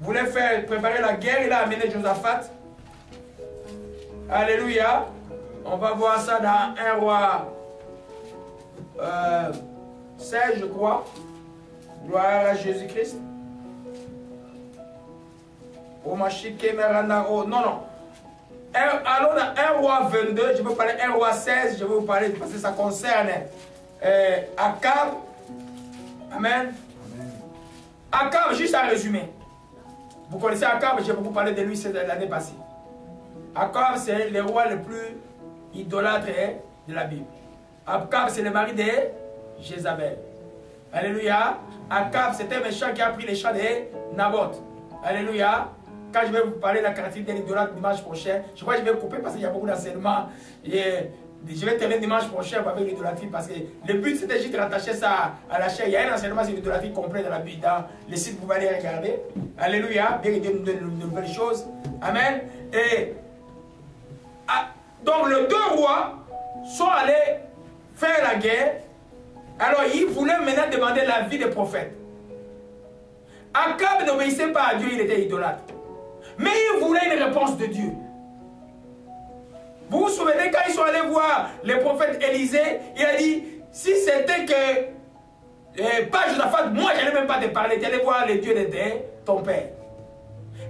voulait préparer la guerre, il a amené Josaphat. Alléluia. On va voir ça dans 1 roi 16, je crois. Gloire à Jésus-Christ. Non. Allons dans 1 roi 22, je vais vous parler 1 roi 16, je vais vous parler parce que ça concerne Akab. Amen. Akab, juste à résumer. Vous connaissez Akab, j'ai beaucoup parlé de lui l'année passée. Akab, c'est le roi le plus idolâtre de la Bible. Akab, c'est le mari de Jézabel. Alléluia. Akab, c'est un méchant qui a pris les champs de Naboth. Alléluia. Quand je vais vous parler de la caractéristique de l'idolâtre dimanche prochain, je crois que je vais couper parce qu'il y a beaucoup d'enseignements. Je vais terminer dimanche prochain avec l'idolâtrie parce que le but c'était juste de rattacher ça à la chair. Il y a un enseignement sur l'idolâtrie complet dans la Bible, dans les sites, vous pouvez aller regarder. Alléluia. Bien que Dieu nous donne de nouvelles choses. Amen. Et donc les deux rois sont allés faire la guerre. Alors ils voulaient maintenant demander l'avis des prophètes. Akab n'obéissait pas à Dieu, il était idolâtre. Mais il voulait une réponse de Dieu. Vous vous souvenez quand ils sont allés voir le prophète Élisée, il a dit, si c'était que pas Josaphat, moi je n'allais même pas te parler, tu allais voir le Dieu de ton père.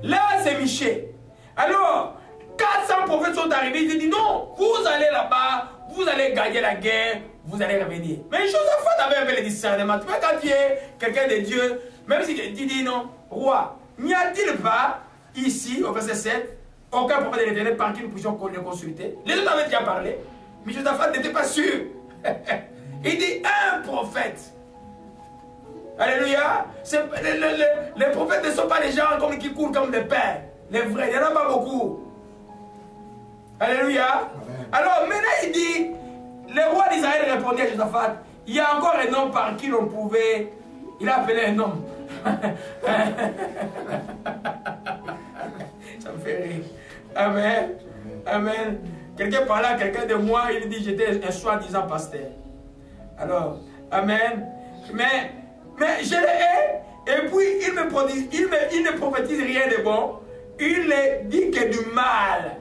Là c'est Michée. Alors, 400 prophètes sont arrivés, ils disent non, vous allez là-bas, vous allez gagner la guerre, vous allez revenir. Mais Josaphat avait un peu le discernement. Tu vois, quand tu es quelqu'un de Dieu, même si tu dis non, roi, n'y a-t-il pas ici, au verset 7, aucun prophète de l'Éternel par qui nous puissions le consulter? Les autres avaient déjà parlé, mais Josaphat n'était pas sûr. Il dit un prophète. Alléluia. Les prophètes ne sont pas des gens qui courent comme des pères. Les vrais, il n'y en a pas beaucoup. Alléluia. Amen. Alors maintenant il dit, le roi d'Israël répondait à Josaphat, il y a encore un nom par qui l'on pouvait il a appelé un homme. Ça me fait rire. Amen. Amen. Quelqu'un parlait, quelqu'un de moi, il dit j'étais un soi-disant pasteur. Alors, amen. Mais je le hais. Et puis il ne prophétise rien de bon. Il ne dit que du mal.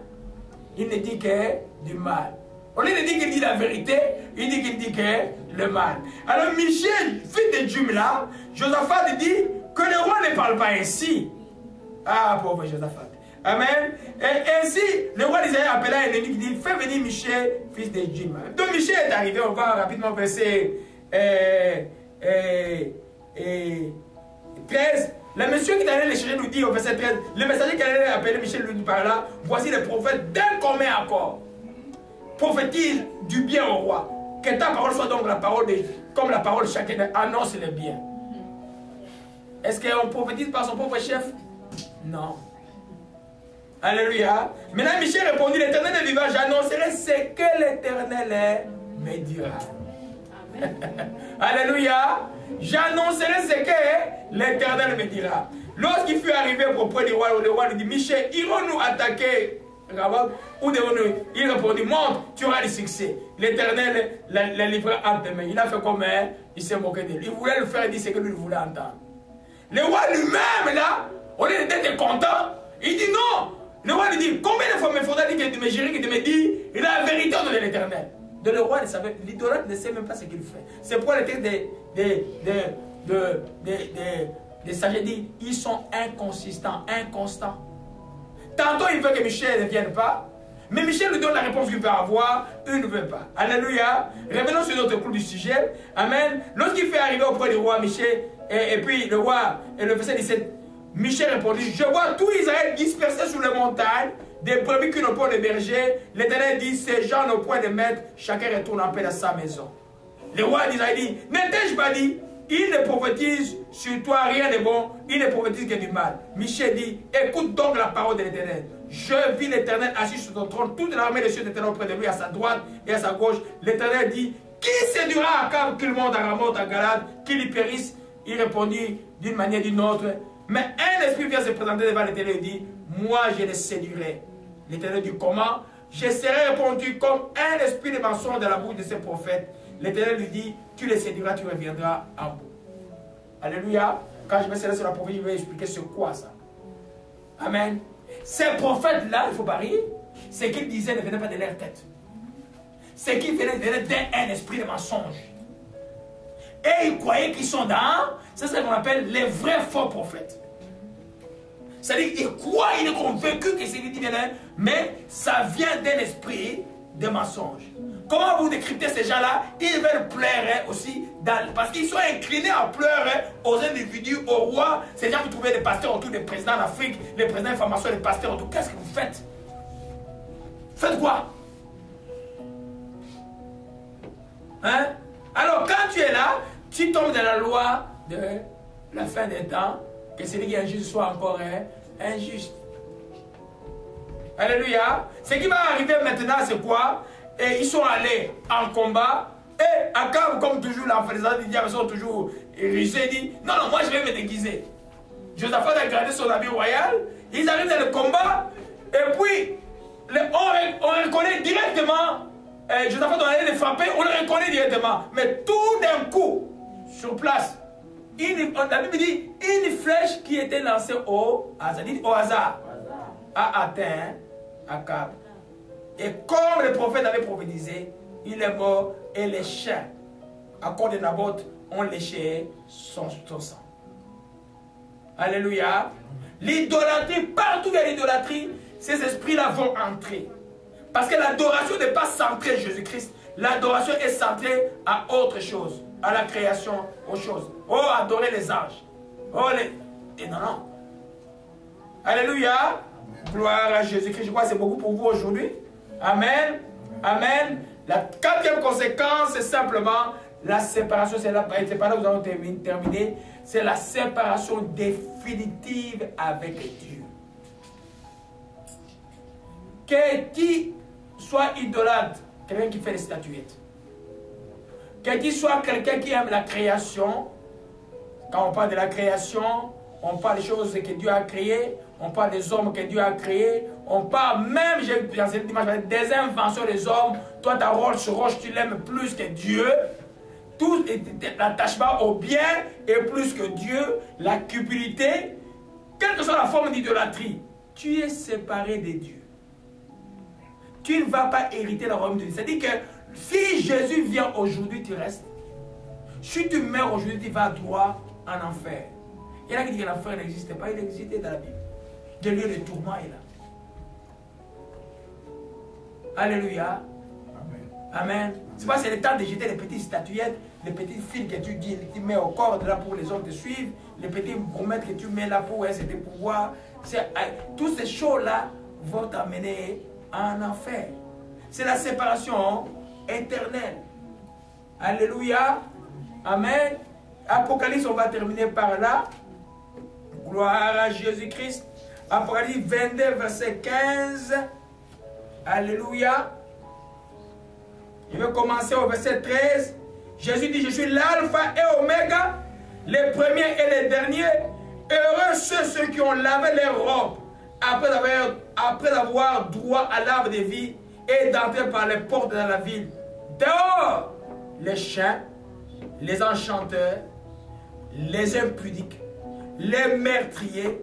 Il ne dit que du mal. Au lieu de dire qu'il dit la vérité, il dit qu'il dit que le mal. Alors Michel, fils de Jumla, Josaphat dit que le roi ne parle pas ainsi. Ah, pauvre Josaphat. Amen. Et ainsi, le roi d'Israël appela un eunuque, dit, fais venir Michel, fils de Jumla. Donc Michel est arrivé, on va rapidement verset 13. Le monsieur qui allait le chercher nous dit au verset 13, le messager qui allait appeler Michel lui dit par là, voici le prophète d'un commun accord. Prophétise du bien au roi. Que ta parole soit donc la parole de, comme la parole de chacun annonce le bien. Est-ce qu'on prophétise par son propre chef? Non. Alléluia. Maintenant Michel répondit, l'Éternel est vivant, j'annoncerai ce que l'Éternel me dira. Alléluia. J'annoncerai ce que l'Éternel me dira. Lorsqu'il fut arrivé auprès du roi, le roi lui dit, Michel, irons-nous attaquer Rabat ou devons-nous? Il répondit, monte, tu auras du succès. L'Éternel l'a livré entre tes mains. Il a fait comme il s'est moqué de lui. Il voulait le faire dire ce que lui voulait entendre. Le roi lui-même, là, au lieu d'être content, il dit non. Le roi lui dit, combien de fois me faudra-t-il que tu me gérer, que tu me dis, il a la vérité de l'Éternel. Donc le roi ne savait, l'idolâtre ne sait même pas ce qu'il fait. C'est pour le texte des sages dit, ils sont inconsistants, inconstants. Tantôt il veut que Michel ne vienne pas, mais Michel lui donne la réponse qu'il veut avoir, eux ne veulent pas. Alléluia. Revenons sur notre cours du sujet. Amen. Lorsqu'il fait arriver auprès du roi Michel, et puis le roi, et le verset 17, Michel répondit, je vois tout Israël dispersé sur les montagnes, des brebis qui n'ont pas de berger. L'Éternel dit, ces gens n'ont point de maître, chacun retourne en paix dans sa maison. Le roi d'Israël dit, ne t'ai-je pas dit, il ne prophétise sur toi rien de bon, il ne prophétise que du mal. Michel dit, écoute donc la parole de l'Éternel. Je vis l'Éternel assis sur ton trône, toute l'armée des cieux d'Éternel auprès de lui, à sa droite et à sa gauche. L'Éternel dit, qui séduira Akab qu'il monte à Ramoth, à Galade, qu'il y périsse? Il répondit d'une manière ou d'une autre. Mais un esprit vient se présenter devant l'Éternel et dit, moi je le séduirai. L'Éternel dit, comment? Je serai répondu comme un esprit de mensonge dans la bouche de ces prophètes. L'Éternel lui dit, tu les séduiras, tu reviendras en bout. Alléluia. Quand je vais s'arrêter sur la prophétie, je vais expliquer c'est quoi ça. Amen. Ces prophètes-là, il ne faut pas rire, ce qu'ils disaient ne venait pas de leur tête. Ce qu'ils venaient d'un esprit de mensonge. Et ils croyaient qu'ils sont dans, c'est ce qu'on appelle les vrais faux prophètes. C'est-à-dire qu'ils croient, ils sont convaincus que c'est divin, mais ça vient d'un esprit de mensonge. Comment vous décryptez ces gens-là? Ils veulent pleurer aussi, parce qu'ils sont inclinés à pleurer aux individus, aux rois. Ces gens, vous trouvez des pasteurs autour des présidents d'Afrique, les présidents d'information, les pasteurs autour. Qu'est-ce que vous faites? Faites quoi? Hein? Alors, quand tu es là, tu tombes dans la loi de la fin des temps, que celui qui est injuste soit encore injuste. Alléluia. Ce qui va arriver maintenant, c'est quoi? Et ils sont allés en combat. Et Akab, comme toujours, les diables sont toujours rusés, dit, non, non, moi je vais me déguiser. Josaphat a gardé son habit royal. Ils arrivent dans le combat. Et puis, on reconnaît directement. Josaphat doit aller les frapper, on le reconnaît directement. Mais tout d'un coup, sur place, la Bible dit, une flèche qui était lancée au hasard a atteint Akab. Et comme le prophète avait prophétisé, il est mort et les chiens, à cause de Naboth, ont léché son sang. Alléluia. L'idolâtrie, partout il y a l'idolâtrie, ces esprits-là vont entrer. Parce que l'adoration n'est pas centrée sur Jésus-Christ. L'adoration est centrée à autre chose, à la création, aux choses. Oh, adorer les anges. Oh, et non, non. Alléluia. Gloire à Jésus-Christ. Je crois que c'est beaucoup pour vous aujourd'hui. Amen. Amen. La quatrième conséquence, c'est simplement la séparation. C'est pas là où nous allons terminer. C'est la séparation définitive avec Dieu. Que tu sois idolâtre, quelqu'un qui fait des statuettes. Que tu sois quelqu'un qui aime la création, Quand on parle de la création, on parle des choses que Dieu a créées, on parle des hommes que Dieu a créés, on parle même, dans cette image, des inventions des hommes. Toi, ta roche, tu l'aimes plus que Dieu. Tout l'attachement au bien est plus que Dieu. La cupidité, quelle que soit la forme d'idolâtrie, tu es séparé de Dieu. Tu ne vas pas hériter le royaume de Dieu. C'est-à-dire que si Jésus vient aujourd'hui, tu restes. Si tu meurs aujourd'hui, tu vas droit en enfer. Il y en a qui disent que l'enfer n'existe pas, il existait dans la Bible. Le lieu de tourment est là. Alléluia. Amen. C'est pas c'est le temps de jeter les petites statuettes, les petites fils que tu mets au corps de là pour les hommes te suivre, les petits promesses que tu mets là pour essayer de pouvoir. Toutes ces choses-là vont t'amener en enfer. C'est la séparation éternelle. Alléluia. Amen. Apocalypse, on va terminer par là. Gloire à Jésus-Christ. Apocalypse 22, verset 15. Alléluia. Je vais commencer au verset 13. Jésus dit, je suis l'alpha et oméga, les premiers et les derniers. Heureux ceux qui ont lavé leurs robes après avoir droit à l'arbre de vie et d'entrer par les portes dans la ville. Dehors, les chiens, les enchanteurs, les impudiques, les meurtriers,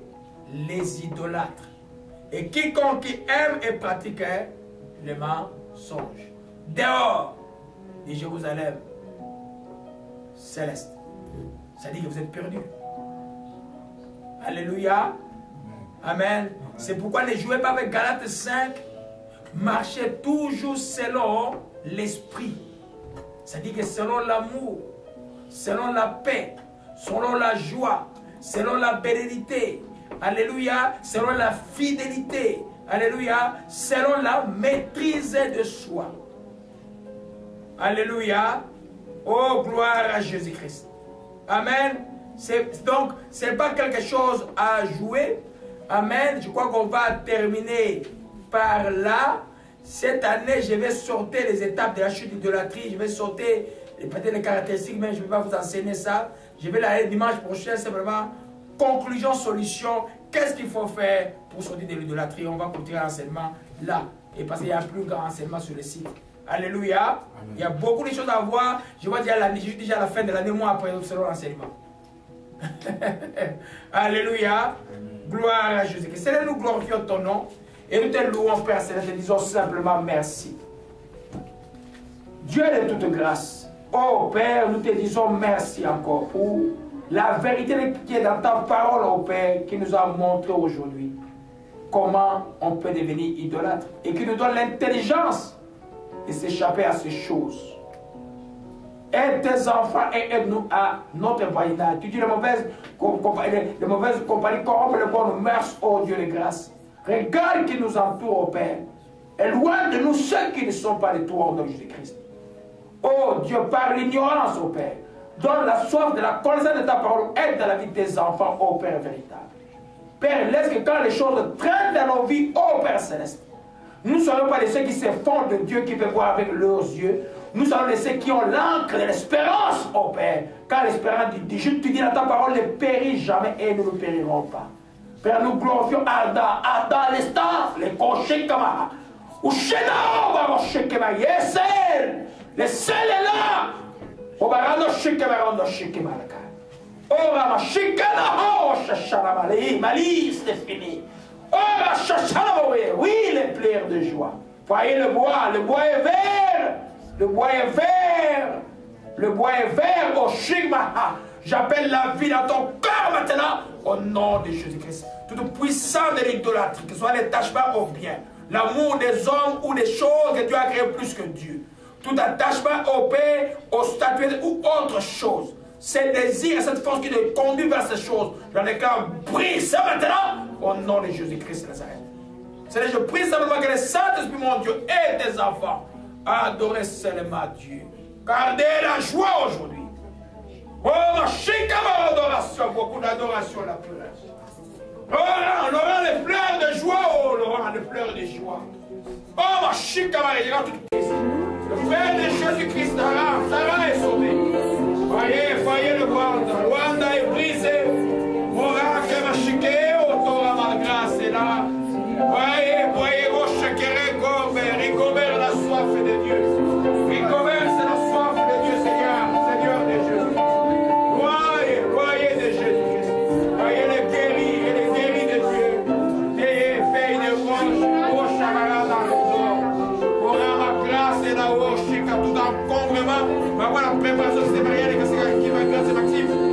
les idolâtres. Et quiconque aime et pratique le mensonge. Dehors de Jérusalem céleste. C'est-à-dire que vous êtes perdus. Alléluia. Amen. C'est pourquoi ne jouez pas avec Galates 5. Marchez toujours selon l'esprit. C'est-à-dire que selon l'amour, selon la paix, selon la joie, selon la bénédiction. Alléluia. Selon la fidélité. Alléluia. Selon la maîtrise de soi. Alléluia. Oh, gloire à Jésus-Christ. Amen. Donc, ce n'est pas quelque chose à jouer. Amen. Je crois qu'on va terminer par là. Cette année, je vais sortir les étapes de la chute d'idolâtrie. Je vais sortir peut-être les caractéristiques, mais je ne vais pas vous enseigner ça. Je vais aller dimanche prochain, simplement conclusion, solution. Qu'est-ce qu'il faut faire pour sortir de l'idolâtrie? On va continuer l'enseignement là. Et parce qu'il y a un plus grand enseignement sur le site. Alléluia. Amen. Il y a beaucoup de choses à voir. Je vois déjà la fin de l'année, moi après, selon l'enseignement. Alléluia. Amen. Gloire à Jésus-Christ. Seigneur, nous glorifions ton nom. Et nous te louons, Père Céleste, et disons simplement merci. Dieu de toute grâce. Oh Père, nous te disons merci encore pour la vérité qui est dans ta parole, oh Père, qui nous a montré aujourd'hui comment on peut devenir idolâtre et qui nous donne l'intelligence de s'échapper à ces choses. Aide tes enfants et aide-nous à notre voisinage. Tu dis les mauvaises compagnies corrompent les bonnes mœurs, oh Dieu de grâce. Regarde qui nous entoure, oh Père. Éloigne de nous ceux qui ne sont pas de toi, au nom de Jésus-Christ. Oh Dieu, par l'ignorance, oh Père, donne la soif de la connaissance de ta parole, aide dans la vie de tes enfants, oh Père véritable. Père, laisse que quand les choses traînent dans nos vies, oh Père céleste, nous ne serons pas de ceux qui se fondent de Dieu, qui peuvent voir avec leurs yeux. Nous serons de ceux qui ont l'encre de l'espérance, oh Père. Car l'espérance du Dieu, tu dis dans ta parole, ne périt jamais et nous ne périrons pas. Père, nous glorifions à l'instant, les cochers comme ça. Ou chez nous, on va chez Kema, Yesel, le sel est là. On va rendre chez Kema, rendre chez Kema. On va chez Kema, oh, Chachana Mali, Mali, c'est fini. Oh, Chachana, oui, les pleurs de joie. Voyez le bois est vert. Le bois est vert. Le bois est vert au Shigma. J'appelle la vie dans ton cœur maintenant au nom de Jésus-Christ. Toute puissance de l'idolâtrie, que ce soit l'attachement au bien, l'amour des hommes ou des choses que Dieu a créées plus que Dieu. Tout attachement au paix, aux statuettes ou autre chose. Ces désirs et cette force qui te conduit vers ces choses, j'en ai qu'à briser maintenant au nom de Jésus-Christ Nazareth. C'est je prie simplement que le Saint-Esprit, mon Dieu, aide tes enfants à adorer seulement Dieu. Gardez la joie aujourd'hui. Oh, ma chicama adoration, beaucoup d'adoration la pleure. On aura les pleurs de joie, oh, on aura les pleurs de joie. Oh, ma chicama, il y aura tout le frère de Jésus-Christ, Sarah est sauvé. Voyez le Rwanda est brisé. Oh, Shabarada, oh, ma grâce et la oh, Shika, tout encombrement. Ma voilà, préparation, c'est Marianne, qui va grâce Maxime.